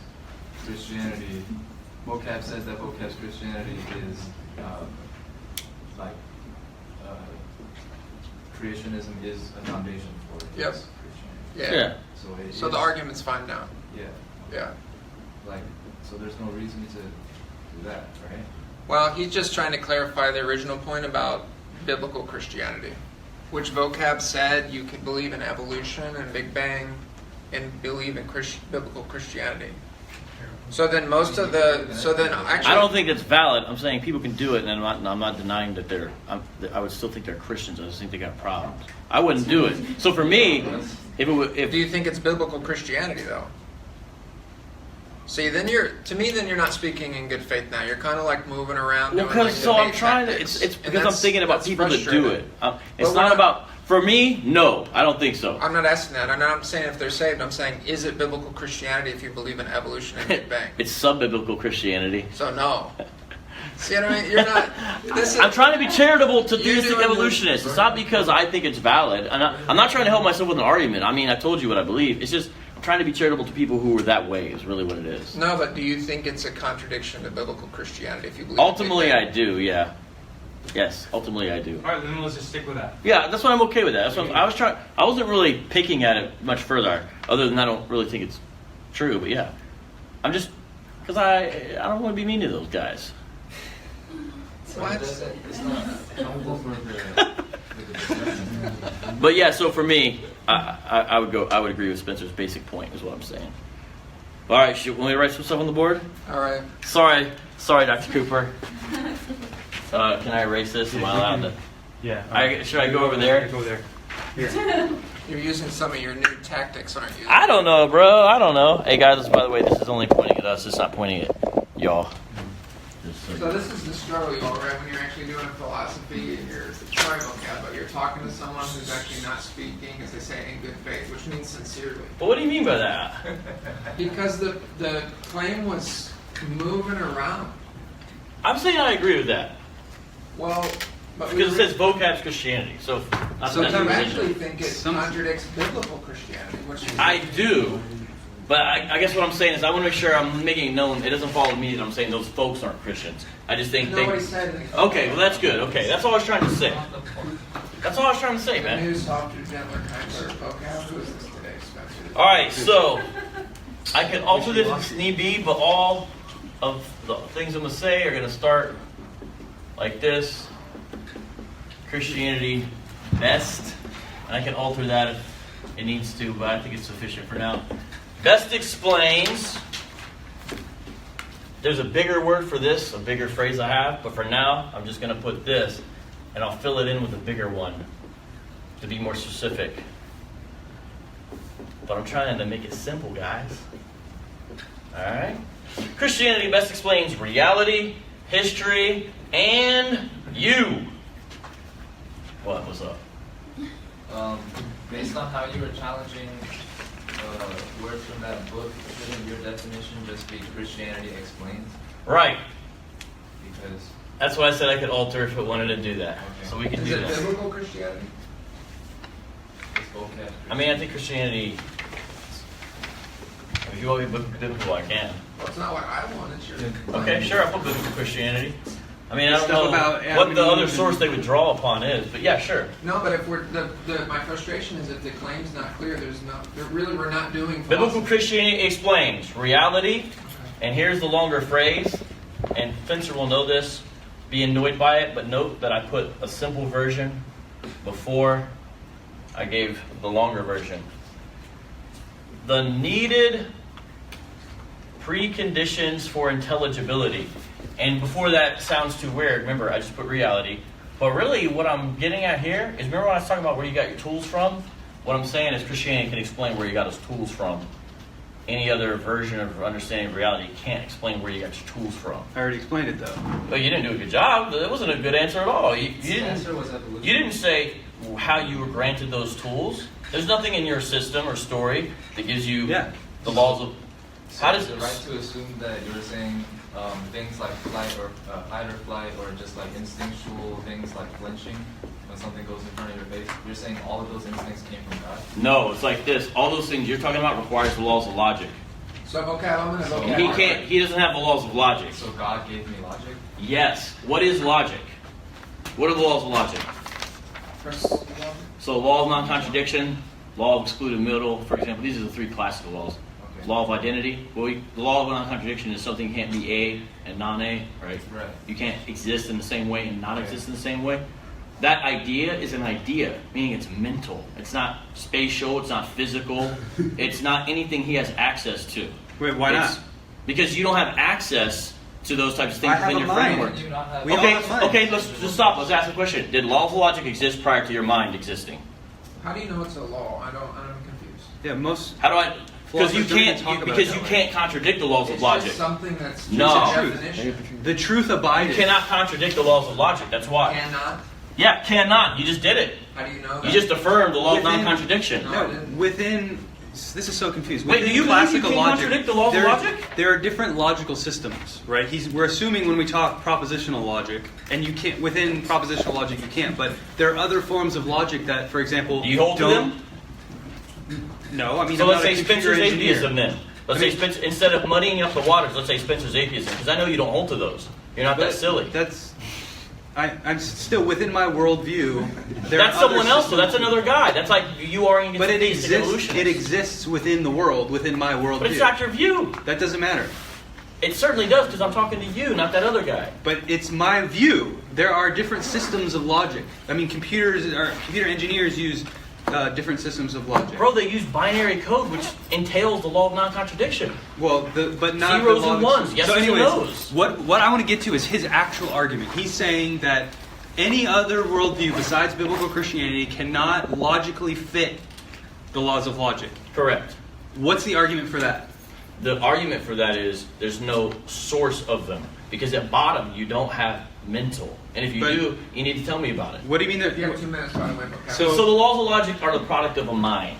Christianity, Vocab says that Vocab's Christianity is like creationism is a foundation for Yep. Christianity. Yeah. So So the argument's fine now. Yeah. Yeah. Like so, there's no reason to do that, right? Well, he's just trying to clarify the original point about biblical Christianity, which Vocab said you can believe in evolution and Big Bang and believe in biblical Christianity. So then actually, I don't think that's valid. I'm saying people can do it, and I'm not denying that I would still think they're Christians. I just think they got problems. I wouldn't do it. So for me, if do you think it's biblical Christianity though? See, then you're not speaking in good faith now. You're kind of like moving around. well, doing, like, because so I'm debate trying to. tactics. It's And because I'm that's- thinking about that's people that do frustrating. it. It's But we're not about. For me, no, I don't think so. I'm not asking that. I'm not saying if they're saved. I'm saying, is it biblical Christianity if you believe in evolution and Big Bang? It's sub-biblical Christianity. So no. See what I mean? You're not. This is, I'm trying to be charitable to You're theistic doing evolutionists. It's not because I think it's valid. I'm not trying to help myself with an argument. I mean, I told you what I believe. It's just I'm trying to be charitable to people who are that way. Is really what it is. No, but do you think it's a contradiction to biblical Christianity if you believe? Ultimately, in Big I Bang? do. Yeah. Yes. Ultimately, I do. all right. Then let's just stick with that. Yeah, that's what I'm okay with that. That's what I was trying. I wasn't really picking at it much further, other than I don't really think it's true. But yeah, I'm just because I don't want to be mean to those guys. What? It's not helpful for the discussion. But yeah, so for me, I would agree with Spencer's basic point. Is what I'm saying. All right, want me to write some stuff on the board? All right. Sorry, Dr. Cooper. Can I erase this? Am I allowed to? Yeah. Should I go over there? Go there. You're using some of your new tactics, aren't you? I don't know, bro. I don't know. Hey, guys, by the way, this is only pointing at us. It's not pointing at y'all. So this is the struggle you all right when you're actually doing philosophy and you're trying vocab, but you're talking to someone who's actually not speaking, as they say, in good faith, which means sincerely. But what do you mean by that? Because the claim was moving around. I'm saying I agree with that. Well, but Because it says vocab's Christianity. So, so you actually think it contradicts biblical Christianity, which is I do. But I guess what I'm saying is I want to make sure I'm making it known. It doesn't follow me that I'm saying those folks aren't Christians. I just think nobody they... said anything. Okay, well, that's good. Okay, that's all I was trying to say. That's all I was trying to say, The man. new, softer, gentler, kinder vocab. Who is this today, Spencer? All right, so I can alter this if need be, but all of the things I'm going to say are going to start like this. Christianity best. And I can alter that if it needs to, but I think it's sufficient for now. Best explains. There's a bigger word for this, a bigger phrase I have, but for now, I'm just going to put this, and I'll fill it in with a bigger one to be more specific. But I'm trying to make it simple, guys. All right? Christianity best explains reality, history, and you. What's up? Based on how you were challenging words from that book, shouldn't your definition just be Christianity explains? Right. Because That's why I said I could alter if it wanted to do that. Okay. So we can Is do it that. biblical Christianity? it's vocab. I mean, I think Christianity, if you want to be biblical, I can. Well, it's not what I want. It's your. Okay, sure, I'll put biblical Christianity. I mean, I don't Stuff know about what the Adam other and Eve source they would draw upon is, but yeah, sure. No, but if we're my frustration is if the claim's not clear, we're not doing Biblical philosophy. Christianity explains reality, and here's the longer phrase, and Spencer will know this, be annoyed by it, but note that I put a simple version before I gave the longer version. The needed preconditions for intelligibility. And before that sounds too weird, remember, I just put reality. But really, what I'm getting at here is, remember when I was talking about where you got your tools from? What I'm saying is Christianity can explain where you got those tools from. Any other version of understanding of reality can't explain where you got your tools from. I already explained it though. But you didn't do a good job. That wasn't a good answer at all. You answer was evolution. didn't say how you were granted those tools. There's nothing in your system or story that gives you the laws of... So How does is it right to assume that you're saying things like fight or flight, or just like instinctual things like flinching when something goes in front of your face? You're saying all of those instincts came from God? No, it's like this. All those things you're talking about requires the laws of logic. So vocab, I'm gonna vocab. And he can't. He doesn't have the laws of logic. So God gave me logic? Yes. What is logic? What are the laws of logic? First, So law of non-contradiction, law of excluded middle, for example. These are the three classical laws. Okay. Law of identity. Well, the law of non-contradiction is something can't be A and non-A, right? Right. You can't exist in the same way and not exist in the same way. That idea is an idea, meaning it's mental. It's not spatial. It's not physical. It's not anything he has access to. Wait, why not? Because you don't have access to those types of things I have within a your mind. framework. You not have We all have minds. Okay, let's just stop. Let's ask the question. Did laws of logic exist prior to your mind existing? how do you know it's a law? I'm confused. Yeah, most. How do I? Because you Philosophers don't even can't. talk about Because it you that way. can't contradict the laws of It's logic. just something that's just No. a definition. The truth You abideth. cannot contradict the laws of logic. That's why. Cannot. Yeah, cannot. You just did it. How do you know that? You just affirmed the law of Within- non-contradiction. No. No, within. This is so confused. Wait, Within do you believe you classical can logic, contradict the laws of logic? There are different logical systems, right? We're assuming when we talk propositional logic, and you can't within propositional logic you can't, but there are other forms of logic that, for example, Do you hold to don't. them? No, I mean. So I'm let's not a say computer Spencer's engineer. atheism then. Let's I mean- say Spencer, instead of muddying up the waters, let's say Spencer's atheism, because I know you don't hold to those. You're not that But silly. I'm still within my worldview. That's someone else, so that's another guy. That's like you arguing against But it theistic exists. evolutionists. It exists within the world, within my worldview. But it's not your view. That doesn't matter. It certainly does, because I'm talking to you, not that other guy. But it's my view. There are different systems of logic. I mean, computer engineers use different systems of logic. Bro, they use binary code, which entails the law of non-contradiction. Well, but not Zeros the and logic- ones, yeses so and anyways, nos. what I want to get to is his actual argument. He's saying that any other worldview besides biblical Christianity cannot logically fit the laws of logic. Correct. What's the argument for that? The argument for that is there's no source of them. Because at bottom, you don't have mental. And if you But- do, you need to tell me about it. What do you mean that? You have 2 minutes, by the way. vocab. So- So the laws of logic are the product of a mind.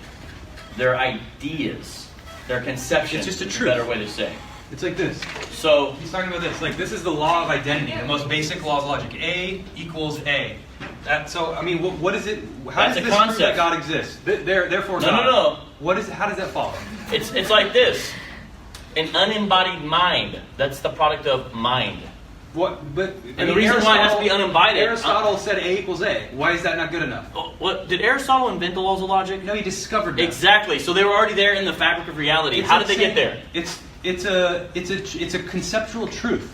They're ideas. They're conceptions. It's just a is truth. better way to say. It's like this. So He's talking about this. Like, this is the law of identity, the most basic law of logic. A equals A. So, I mean, what is it? How That's does a this prove concept. that God exists? Therefore, No, God. no. What is? How does that follow? it's like this. An unembodied mind. That's the product of mind. What? But And the reason why it has to be uninvited- Aristotle said A equals A. Why is that not good enough? What did Aristotle invent the laws of logic? No, he discovered that. Exactly. So they were already there in the fabric of reality. It's How like did they get saying- there? It's a conceptual truth.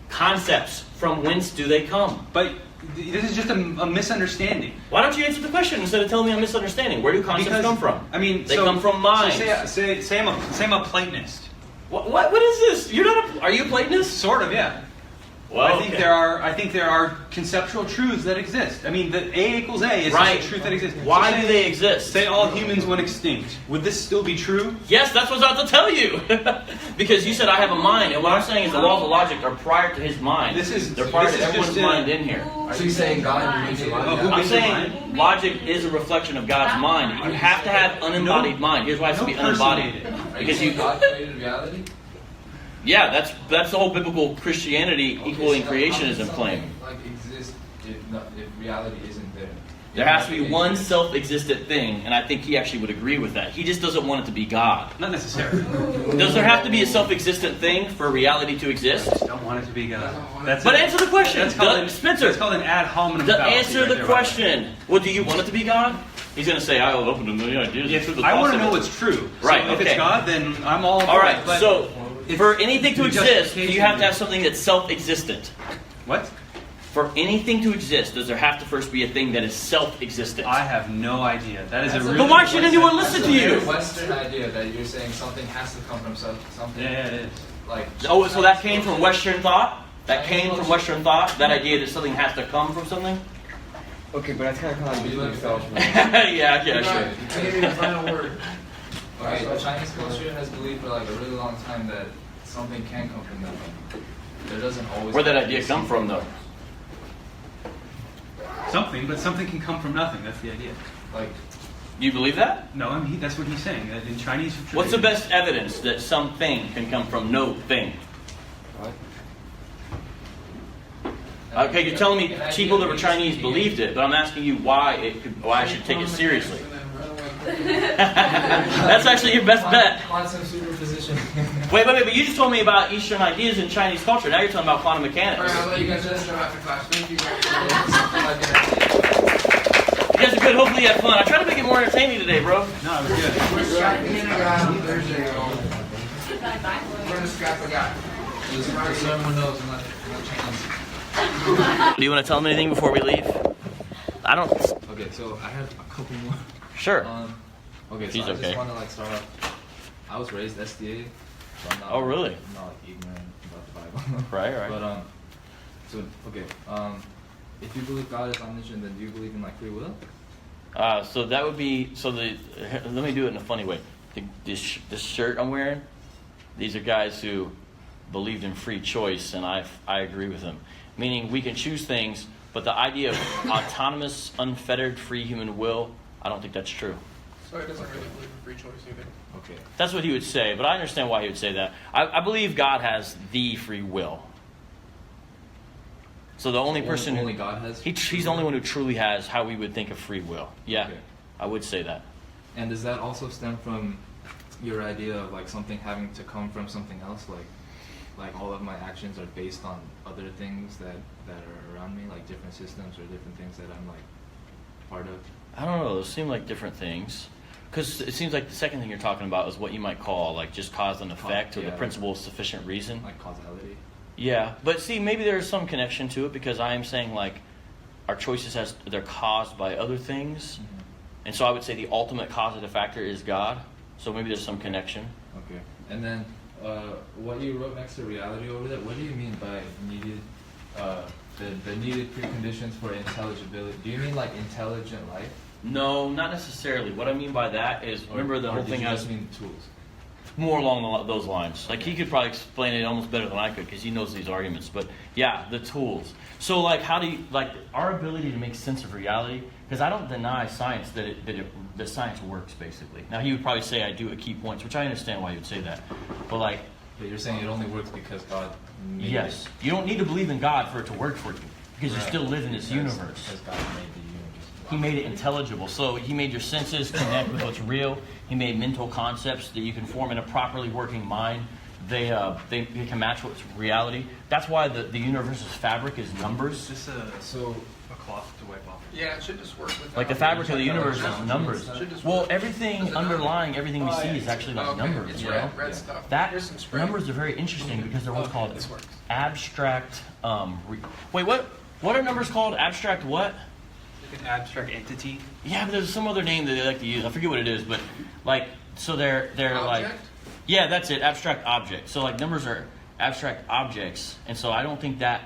Concepts. From whence do they come? But this is just a misunderstanding. Why don't you answer the question instead of telling me I'm misunderstanding? Where do concepts come from? I mean, They come from minds. So say I'm a Platonist. What is this? You're not a... Are you a Platonist? Sort of, yeah. Well, I think there are conceptual truths that exist. I mean, the A equals A is Right. just a truth that exists. Why So do they exist? Say all humans went extinct. Would this still be true? Yes, that's what I was about to tell you. Because you said I have a mind, and what I'm saying is the laws of logic are prior to his mind. They're prior this to is everyone's just mind in here. So you're saying God made you Oh, logic? who I'm made your saying mind? logic is a reflection of God's mind. You have to have unembodied mind. Here's why it has to be No person unembodied. made it. Are you Because saying you... God created reality? Yeah, that's the whole biblical Christianity equaling so how creationism can claim. something, like exist if reality isn't there? There has to be one self-existent thing, and I think he actually would agree with that. He just doesn't want it to be God. Not necessarily. Does there have to be a self-existent thing for reality to exist? I don't want it to be God. But answer the question. That's called Spencer, That's called an ad hominem fallacy answer right the there, question. Well, do you want it to be God? He's going to say, I will open to a million ideas. If I want to know what's true. Right, So if okay. it's God, then I'm all All right, but so if for anything to the exist, you have to justification- have something that's self-existent. What? For anything to exist, does there have to first be a thing that is self-existent? I have no idea. That is a really. But why should anyone listen to you? It's a Western idea that you're saying something has to come from something. Yeah, it is. Like. Oh, so that came from Western thought? That came from Western thought? That idea that something has to come from something? Okay, but that's kind of contradicting yourself. Yeah, sure. I give you the final word. Okay, the Chinese culture has believed for like a really long time that something can come from nothing. There doesn't always. Where'd that idea come from, though? Something, but something can come from nothing. That's the idea. Like. You believe that? No, that's what he's saying. That in Chinese tradition. What's the best evidence that something can come from no thing? Okay, you're telling me people that were Chinese believed it, but I'm asking you why I should take it seriously. That's actually your best bet. Quantum superposition. Wait, but you just told me about Eastern ideas in Chinese culture. Now you're talking about quantum mechanics. Alright, I'll let you guys finish up after class. Thank you. You guys are good. Hopefully you had fun. I tried to make it more entertaining today, bro. No, it was good. We're scrapping in a guy on Thursday. We're gonna scrap a guy. Just so everyone knows, I'm not Chinese. Do you want to tell them anything before we leave? I don't. Okay, so I have a couple more. Sure. Okay, so He's I okay. just want to like start off. I was raised SDA, so I'm not. Oh, really? I'm not like ignorant about the Bible. Right. But so okay, if you believe God is omniscient, then do you believe in like free will? So that would be let me do it in a funny way. This shirt I'm wearing, these are guys who believed in free choice, and I agree with them. Meaning we can choose things, but the idea of autonomous, unfettered, free human will, I don't think that's true. So he doesn't really believe in free choice either. Okay. That's what he would say, but I understand why he would say that. I believe God has the free will. So the only person only God has. He's the only one who truly has how we would think of free will. Yeah, Okay. I would say that. And does that also stem from your idea of like something having to come from something else, like all of my actions are based on other things that are around me, like different systems or different things that I'm like part of? I don't know. Those seem like different things. Because it seems like the second thing you're talking about is what you might call like just cause and effect, or the principle of sufficient reason. Like causality. Yeah, but see, maybe there's some connection to it, because I am saying like our choices they're caused by other things, and so I would say the ultimate causative factor is God. So maybe there's some connection. Okay. And then what you wrote next to reality over there, what do you mean by needed, the needed preconditions for intelligibility? Do you mean like intelligent life? No, not necessarily. What I mean by that is, remember the whole thing has just mean tools. more along those lines. Like he could probably explain it almost better than I could, because he knows these arguments. But yeah, the tools. So like, how do you like our ability to make sense of reality? Because I don't deny science that science works basically. Now he would probably say I do at key points, which I understand why he would say that. But like, but you're saying it only works because God made yes, it. you don't need to believe in God for it to work for you, because Right. you still live in this universe. Because God made the universe. He made it intelligible. So he made your senses connect with what's real. He made mental concepts that you can form in a properly working mind. They can match what's reality. That's why the universe's fabric is numbers. Is this a cloth to wipe off? Yeah, it should just work with Like the fabric of the universe is numbers. Well, everything underlying everying we see is actually like numbers. It's You know? red stuff. That Here's some spray. numbers are very interesting because they're what's called this works. abstract. Wait, what are numbers called? Abstract what? Like an abstract entity. Yeah, but there's some other name that they like to use. I forget what it is, but like, so they're like, Object? yeah, that's it, abstract object. So like numbers are abstract objects, and so I don't think that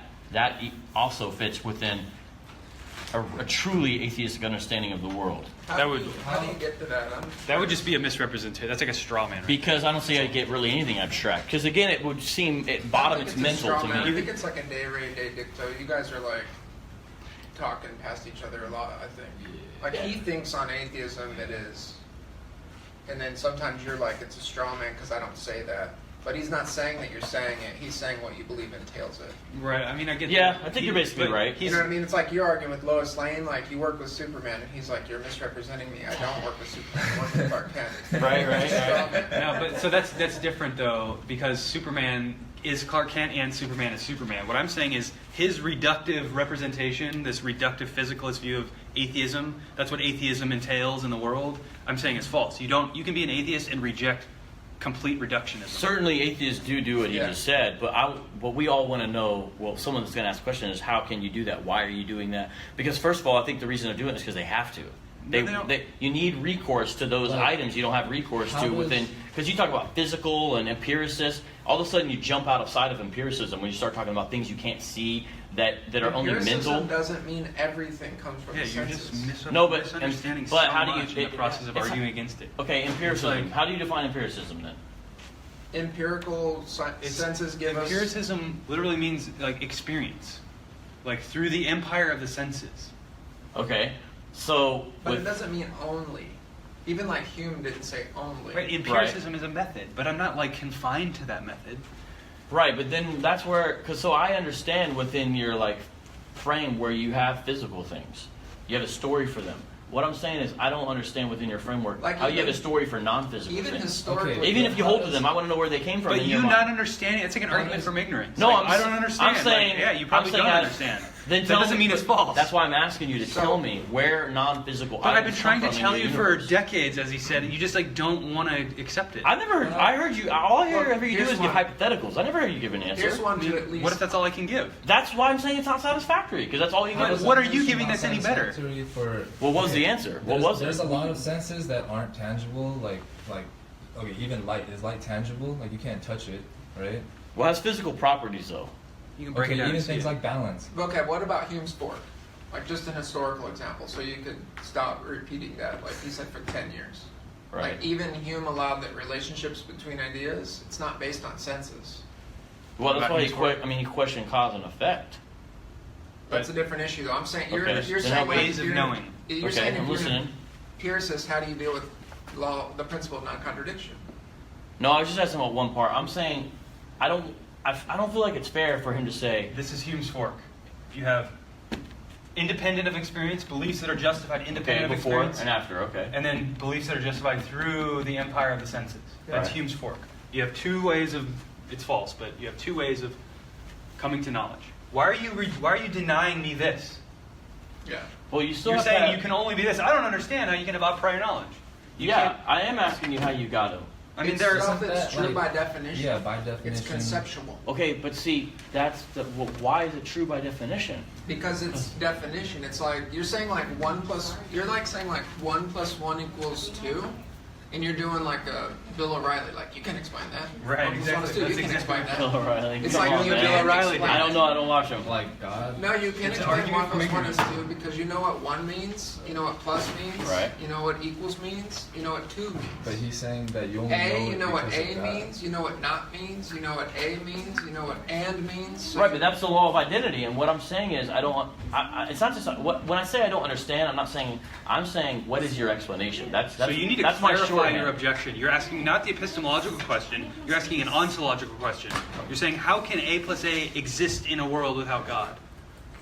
also fits within a truly atheistic understanding of the world. How do you get to that? That would just be a misrepresentation. That's like a straw man. Right? Because I don't see I get really anything abstract. Because again, it would seem at bottom it's mental to I me. think it's like a de re, de dicto. You guys are like talking past each other a lot, I think. Like he thinks on atheism it is, and then sometimes you're like it's a straw man because I don't say that. But he's not saying that you're saying it. He's saying what you believe entails it. Right. I mean, I get. Yeah, that. I think you're basically right. You know what I mean? It's like you're arguing with Lois Lane, like you work with Superman, and he's like, you're misrepresenting me. I don't work with Superman. I work with Clark Kent. Right. No, but so that's different though, because Superman is Clark Kent and Superman is Superman. What I'm saying is his reductive representation, this reductive physicalist view of atheism, that's what atheism entails in the world. I'm saying is false. You can be an atheist and reject complete reductionism. Certainly, atheists do what he Yeah. just said, but what we all want to know, well, someone that's going to ask the question is, how can you do that? Why are you doing that? Because first of all, I think the reason they're doing it is because they have to. No, they don't. You need recourse to those items you don't have recourse how to does- within, because you talk about physical and empiricists, all of a sudden you jump outside of empiricism when you start talking about things you can't see that are only Empiricism mental. doesn't mean everything comes from Yeah, the you're senses. just No, but- misunderstanding but so how do you- much in the process of it's- arguing against it. Okay, empiricism. It's like- How do you define empiricism then? Empirical senses give us. Empiricism literally means like experience, like through the empire of the senses. Okay, so But it doesn't mean only. Even like Hume didn't say only. Right, empiricism is a method, but I'm not like confined to that method. right, but then that's where, because so I understand within your like frame where you have physical things, you have a story for them. What I'm saying is I don't understand within your framework Like how you have even- a story for non-physical Even things. historically. Okay. Even if you hold to them, I want to know where they came from. But in you your not mind. understanding, it's like an argument from ignorance. No, Like, I'm I don't s- understand. I'm saying, Like, yeah, you probably I'm saying don't I- understand. Then That tell doesn't me- mean it's false. That's why I'm asking you to So- tell me where non-physical But I've been items trying come to from tell in you your for universe. decades, as he said, and you just like don't want to accept it. I never heard. I heard you. All I hear Look, ever you do here's is give one. hypotheticals. I never heard you give an answer. Here's one to at least. What if that's all I can give? That's why I'm saying it's not satisfactory because that's all you But give. what are you giving that's any better? For, What was the answer? What was it? There's a lot of senses that aren't tangible, like okay, even light. Is light tangible? Like you can't touch it, right? Well, it has physical properties though. You can break Okay, it down even and see things it. like balance. Okay, what about Hume's fork? Like just an historical example, so you could stop repeating that, like he said, for 10 years. Right. Like even Hume allowed that relationships between ideas, it's not based on senses. Well, that's About why his work. he questioned cause and effect. That's a different issue, though. I'm saying you're Okay, you're then saying how- like, ways if of you're- knowing. You're Okay, saying I'm if you're listening. empiricist, how do you deal with the principle of non-contradiction? No, I was just asking about one part. I'm saying I don't feel like it's fair for him to say This is Hume's fork. You have independent of experience, beliefs that are justified okay independent of before experience, and after. Okay. and then beliefs that are justified through the empire of the senses. That's Right. Hume's fork. You have two ways of, it's false, but you have two ways of coming to knowledge. Why are you denying me this? Yeah. Well, you still You're have to saying have- you can only be this. I don't understand how you can have prior knowledge. You Yeah, can't- I am asking you how you got him. I mean, It's there stuff are. that's that, true like- by definition. Yeah, by definition. It's conceptual. Okay, but see, that's well, why is it true by definition? Because it's definition. It's like you're saying like 1 plus. You're like saying like 1 plus 1 equals 2, and you're doing like a Bill O'Reilly. Like you can explain that. Right, 1 plus 1 is 2. exactly. You That's can explain exactly- that. Bill O'Reilly. It's Come like on, you man. can Bill O'Reilly explain- I don't know. I don't watch him. Like God. No, you can It's an explain argument 1 plus from 1 is ignorance. 2 because you know what 1 means. You know what plus means. Right. You know what equals means. You know what 2 means. But he's saying that you only A, know you know what because A of God. means. You know what not means. You know what A means. You know what and means. So Right, but that's the law of identity, and what I'm saying is I don't. It's not just when I say I don't understand. I'm not saying. I'm saying what is your explanation? That's So you need to that's my clarify shorthand. your objection. You're asking not the epistemological question, you're asking an ontological question. You're saying, how can A plus A exist in a world without God?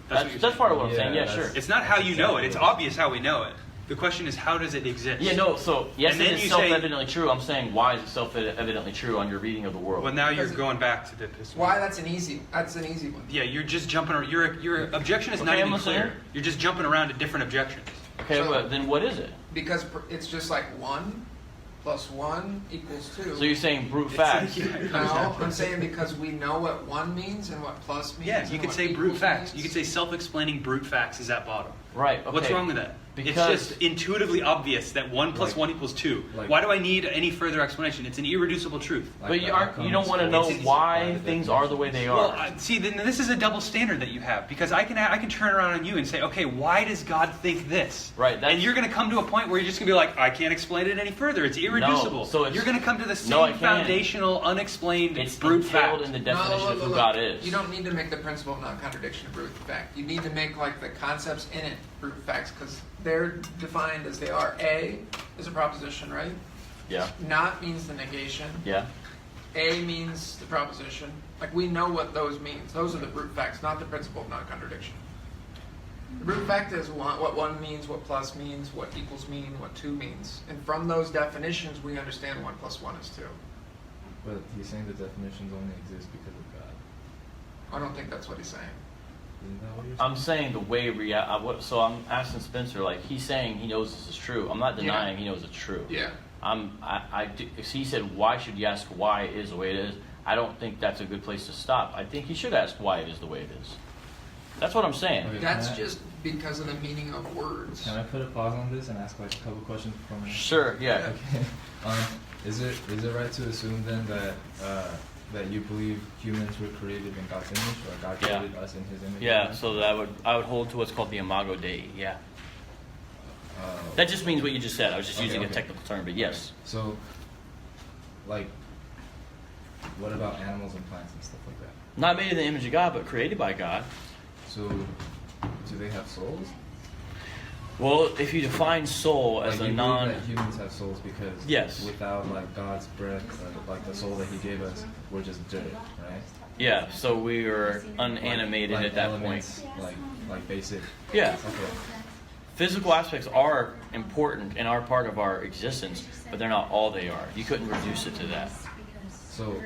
That's, what you're That's saying. part of what I'm saying. Yeah, Yeah, sure. It's not how you know it, it's obvious how we know it. The question is, how does it exist? Yeah, no. So yes, And it then is you say- self-evidently true. I'm saying why is it self-evidently true on your reading of the world? Well, now you're Because- going back to the epistemology. why that's an easy one. Yeah, you're just jumping around. Your objection is not Okay, I'm even clear. listening. You're just jumping around to different objections. Okay, So- well, then what is it? Because it's just like 1 plus 1 equals 2. So you're saying brute facts? Yeah, No, I'm saying because we know what 1 means and what plus means. Yeah, and you could what say equals brute facts. means. You could say self-explaining brute facts is at bottom. Right. Okay. What's wrong with that? Because- It's just intuitively obvious that 1 plus Like- 1 equals 2. like- Why do I need any further explanation? It's an irreducible truth. Like But the you aren't. You don't outcomes want to or- know It's- why by things are the way they are. Well, see, then this is a double standard that you have because I can turn around on you and say, okay, why does God think this? Right, that's- And you're going to come to a point where you're just going to be like, I can't explain it any further. It's irreducible. so it's- you're going to come to the same No, I can't. foundational, unexplained It's brute entailed fact. in the No, definition look, of who look, God look. is. You don't need to make the principle of non-contradiction a brute fact. You need to make like the concepts in it brute facts because they're defined as they are. A is a proposition, right? Yeah. Not means the negation. Yeah. A means the proposition. Like we know what those means. Those are the brute facts, not the principle of non-contradiction. The brute fact is what 1 means, what plus means, what equals mean, what 2 means. And from those definitions, we understand 1 plus 1 is 2. But he's saying the definitions only exist because of God. I don't think that's what he's saying. Isn't that what you're saying? I'm saying the way so I'm asking Spencer, like he's saying he knows this is true. I'm not denying he knows it's true. Yeah. He said, why should you ask why it is the way it is? I don't think that's a good place to stop. I think he should ask why it is the way it is. That's what I'm saying. Okay, That's just because of the meaning of words. Can I put a pause on this and ask like a couple questions from? Sure, yeah. Okay. Is it right to assume then that that you believe humans were created in God's image, or God created us in His image? Yeah. So that I would hold to what's called the Imago Dei. Yeah. That just means what you just said. I was just using a technical term, but yes. So, like, what about animals and plants and stuff like that? Not made in the image of God, but created by God. So, do they have souls? Well, if you define soul as like, a you non... believe that humans have souls because Yes. without like God's breath, like the soul that He gave us, we're just dirt, right? Yeah, so we are unanimated like at that elements, point. Like basic. Yeah. Okay. Physical aspects are important and are part of our existence, but they're not all they are. You couldn't reduce it to that. So,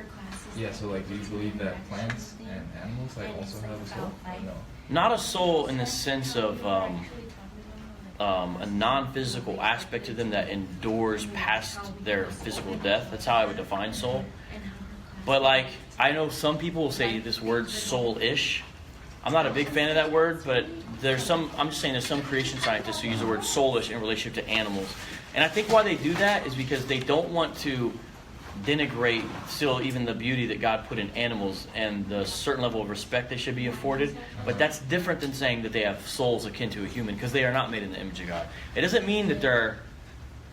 yeah. So, like, do you believe that plants and animals like also have a soul? Or no. Not a soul in the sense of a non-physical aspect to them that endures past their physical death. That's how I would define soul. But like, I know some people will say this word soul-ish. I'm not a big fan of that word, but I'm just saying there's some creation scientists who use the word soulish in relationship to animals. And I think why they do that is because they don't want to denigrate still even the beauty that God put in animals and the certain level of respect they should be afforded. But that's different than saying that they have souls akin to a human, because they are not made in the image of God. It doesn't mean that they're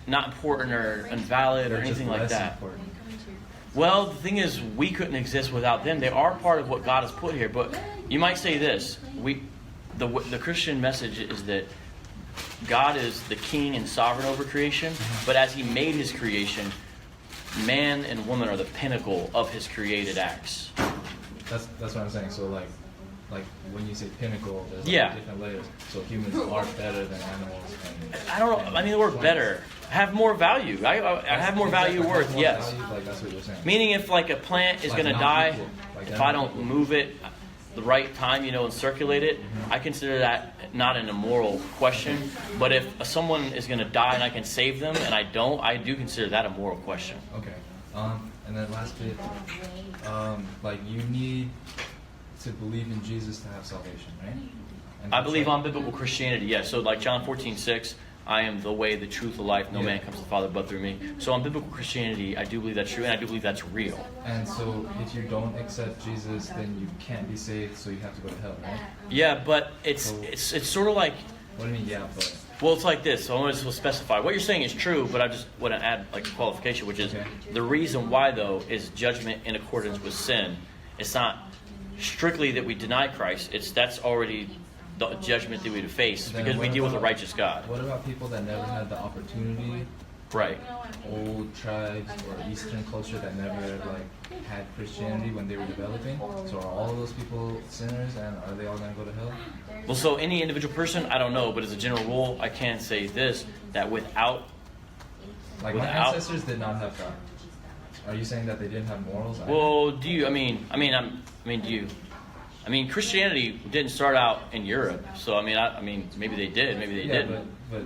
not important or invalid or anything like that. Important. Well, the thing is, we couldn't exist without them. They are part of what God has put here. But you might say this: the Christian message is that God is the king and sovereign over creation. But as He made His creation, man and woman are the pinnacle of His created acts. That's what I'm saying. So like when you say pinnacle, there's different layers. So humans are better than animals. And I don't know. I mean, the word better. Have more value. I have more value worth, more yes. Value, like that's what you're saying. Meaning if like a plant is Like going to not die, equal. Like if they're I not don't equal. move it the right time, and circulate it, I consider that not an immoral question. But if someone is going to die and I can save them and I do consider that a moral question. Okay. And then last bit, like you need to believe in Jesus to have salvation, right? And I that's believe like- on biblical Christianity, yes. So like John 14:6, I am the way, the truth, the life. No man comes to the Father but through me. So on biblical Christianity, I do believe that's true, and I do believe that's real. And so if you don't accept Jesus, then you can't be saved, so you have to go to hell, right? Yeah, but it's sort of like, What do you mean, yeah, but? well, it's like this. So I want to specify. What you're saying is true, but I just want to add like a qualification, which is the reason why, though, is judgment in accordance with sin. It's not strictly that we deny Christ. That's already the judgment that we would face Then because we what deal with a about- righteous God. What about people that never had the opportunity? Right. Old tribes or Eastern culture that never had Christianity when they were developing. So are all of those people sinners, and are they all going to go to hell? Well, so any individual person, I don't know, but as a general rule, I can say this: that without Like my ancestors did not have God. Are you saying that they didn't have morals? well, do you? Do you? I mean, Christianity didn't start out in Europe, so I mean, maybe they did, maybe they didn't. But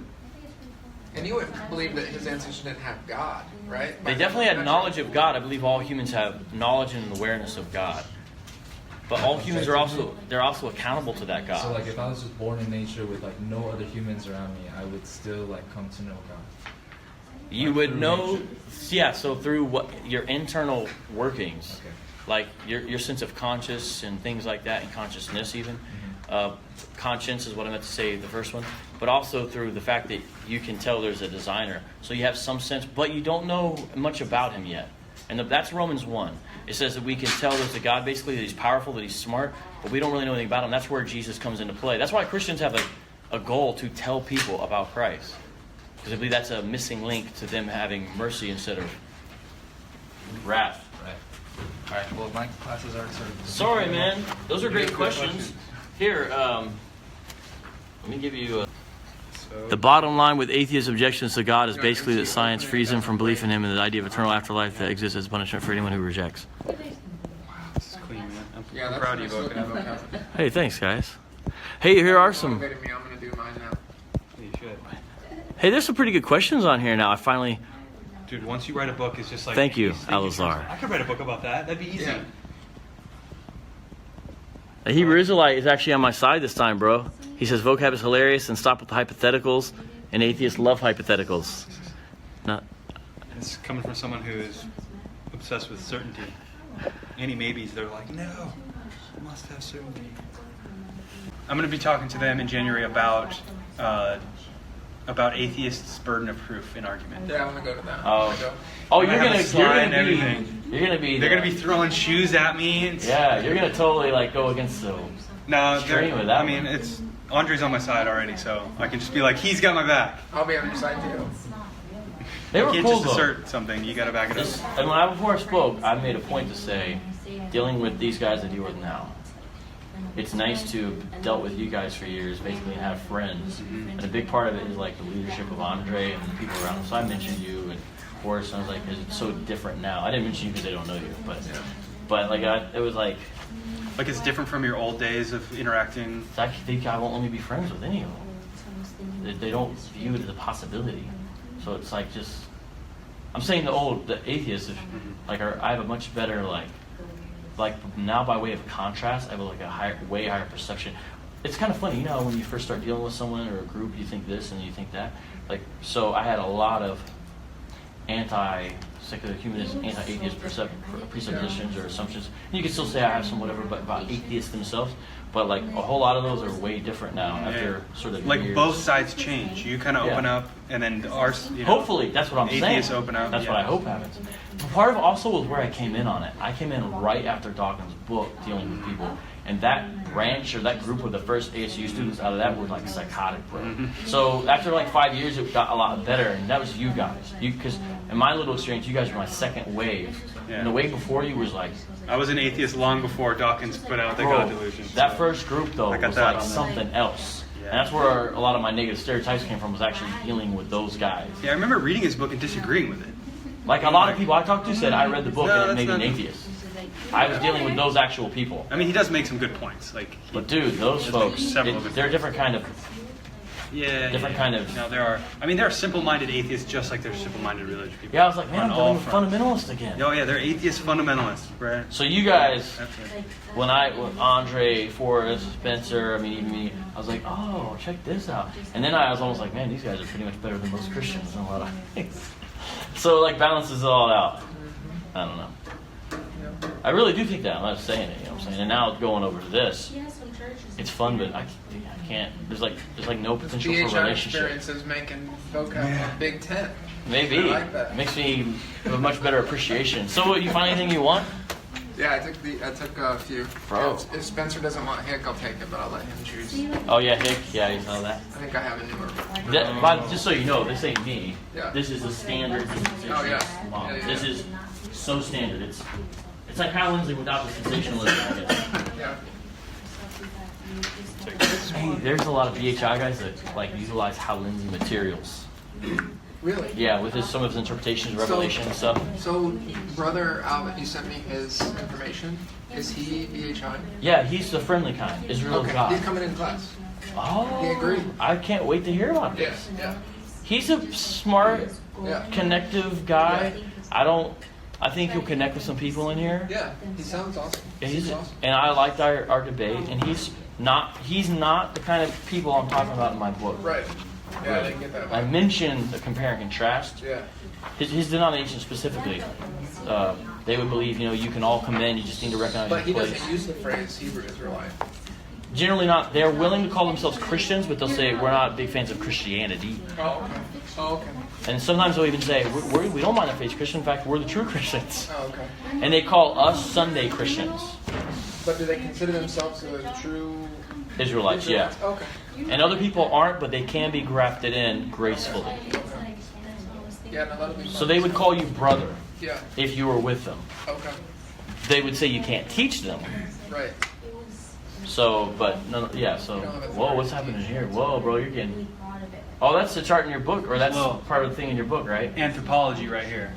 And you would believe that his ancestors didn't have God, right? They definitely had knowledge of God. I believe all humans have knowledge and awareness of God. But all humans are also accountable to that God. so like if I was just born in nature with like no other humans around me, I would still like come to know God. You would know, yeah. So through what your internal workings, Okay. like your sense of conscience and things like that, and consciousness even. Conscience is what I meant to say, the first one. But also through the fact that you can tell there's a designer, so you have some sense, but you don't know much about him yet. And that's Romans 1. It says that we can tell there's a God, basically, that He's powerful, that He's smart, but we don't really know anything about Him. That's where Jesus comes into play. That's why Christians have a goal to tell people about Christ. Because I believe that's a missing link to them having mercy instead of wrath. Right. All right. Well, my classes are sort of. Sorry, man. Those are great questions. Here, let me give you the bottom line with atheist objections to God is basically that science frees them from belief in Him and the idea of eternal afterlife that exists as punishment for anyone who rejects. This is clean, man. Yeah, I'm that's proud of you, nice looking Vocab. vocab. Hey, thanks, guys. Hey, here are some. Motivated me. I'm going to do mine now. You should. Hey, there's some pretty good questions on here now. I finally Dude, once you write a book, it's just like... Thank you, he's thinking to himself, Alizar. I could write a book about that. That'd be easy. Yeah. The Hebrew Israelite is actually on my side this time, bro. He says vocab is hilarious and stop with the hypotheticals, and atheists love hypotheticals. Not. It's coming from someone who is obsessed with certainty. Any maybes, they're like, no, I must have certainty. I'm going to be talking to them in January about atheists' burden of proof in argument. Yeah, I want to go to that. Oh, I have a slide and everything. You're gonna be. They're going to be throwing shoes at me. Yeah, you're gonna totally like go against the. No, Extreme with that I mean, one. it's Andre's on my side already, so I can just be like, he's got my back. I'll be on your side too. They were You can't cool just though. assert something. You got to back it This, up. and before I spoke, I made a point to say, dealing with these guys I deal with now, it's nice to have dealt with you guys for years, basically, and have friends. And a big part of it is like the leadership of Andre and the people around him. So I mentioned you and Horace, and I was like, it's so different now. I didn't mention you because they don't know you, but like it was like, Like it's different from your old days of interacting. I think I won't let me be friends with any of them. They don't view it as a possibility. So it's like just, I'm saying the atheists, like I have a much better like now by way of contrast, I have like a way higher perception. It's kind of funny, you know, when you first start dealing with someone or a group, you think this and you think that. Like, so I had a lot of anti-secular humanist, anti-atheist presuppositions or assumptions. And you can still say I have some whatever, but about atheists themselves. But like a whole lot of those are way different now after sort of Like years. both sides change. You kind of open up, and then ours. You know, Hopefully, that's what I'm saying. atheists open up. That's yeah. what I hope happens. But part of it also was where I came in on it. I came in right after Dawkins' book, dealing with people, and that branch or that group of the first ASU students out of that were like psychotic, bro. So after like 5 years, it got a lot better, and that was you guys. Because in my little experience, you guys were my second wave, and the wave before you was like. I was an atheist long before Dawkins put out the Bro, God Delusion. that first group though I got was that like on there. something else. And that's where a lot of my negative stereotypes came from, was actually dealing with those guys. Yeah, I remember reading his book and disagreeing with it. Like a lot of people I talked to said, I read the book No, and it that's made me an not- atheist. I was dealing with those actual people. I mean, he does make some good points. Like, But dude, those There's folks, several good they're a different kind of. different kind of- No, there are. I mean, there are simple-minded atheists just like there's simple-minded religious people. Yeah, I was like, man, On I'm all dealing with fronts. fundamentalists again. Oh yeah, they're atheist fundamentalists, right? So you guys, That's it. with Andre, Forrest, Spencer, I mean, even me, I was like, oh, check this out. And then I was almost like, man, these guys are pretty much better than most Christians in a lot of things. So, like, balances it all out. I don't know. I really do think that. I'm not saying it, you know what I'm saying? And now going over to this, it's fun, but I can't, there's like no potential for BHI relationship. experience is making vocab a big tent. Maybe. I like that. Makes me have a much better appreciation. So, you find anything you want? Yeah, I took a few. Bro. If Spencer doesn't want Hick, I'll take it, but I'll let him choose. Oh, yeah, Hick. Yeah, you know that. I think I have a newer. Just so you know, this ain't me. Yeah. This is a standard dispensation. Oh, yeah. law. Yeah, yeah, This yeah. is so standard. It's like Kyle Lindsley without the sensationalism, I guess. Yeah. Hey, there's a lot of BHI guys that like utilize Hal Lindsey materials. Really? Yeah, with some of his interpretations, Revelation and stuff. So, brother Albert, you sent me his information. Is he BHI? Yeah, he's the friendly kind. Israel Okay, God. he's coming in class. Oh, He agreed. I can't wait to hear about Yeah, this. yeah, He's a smart, yeah. connective guy. I think he'll connect with some people in here. Yeah, he sounds awesome. He's, awesome. and I liked our debate, and he's not the kind of people I'm talking about in my book. Right. Yeah, I didn't get that I one. mentioned the compare and contrast. Yeah. His denomination specifically, they would believe, you can all come in, you just need to recognize But he your place. doesn't use the phrase Hebrew Israelite. Generally not. They're willing to call themselves Christians, but they'll say, we're not big fans of Christianity. Oh, okay. Oh, okay. And sometimes they'll even say, we don't mind if it's Christian. In fact, we're the true Christians. Oh, okay. And they call us Sunday Christians. But do they consider themselves a true Israelites, yeah. Okay. And other people aren't, but they can be grafted in gracefully. Yeah, no, that'll be fun. So they would call you brother Yeah. if you were with them. Okay. They would say you can't teach them. Right. So, but, no, yeah, so, whoa, what's happening here? Whoa, bro, you're getting... Oh, that's the chart in your book, or that's part of the thing in your book, right? Anthropology right here.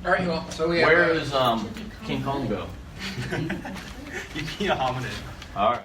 All right, well, so we have... Where is King Kong go? You can't hominid. All right.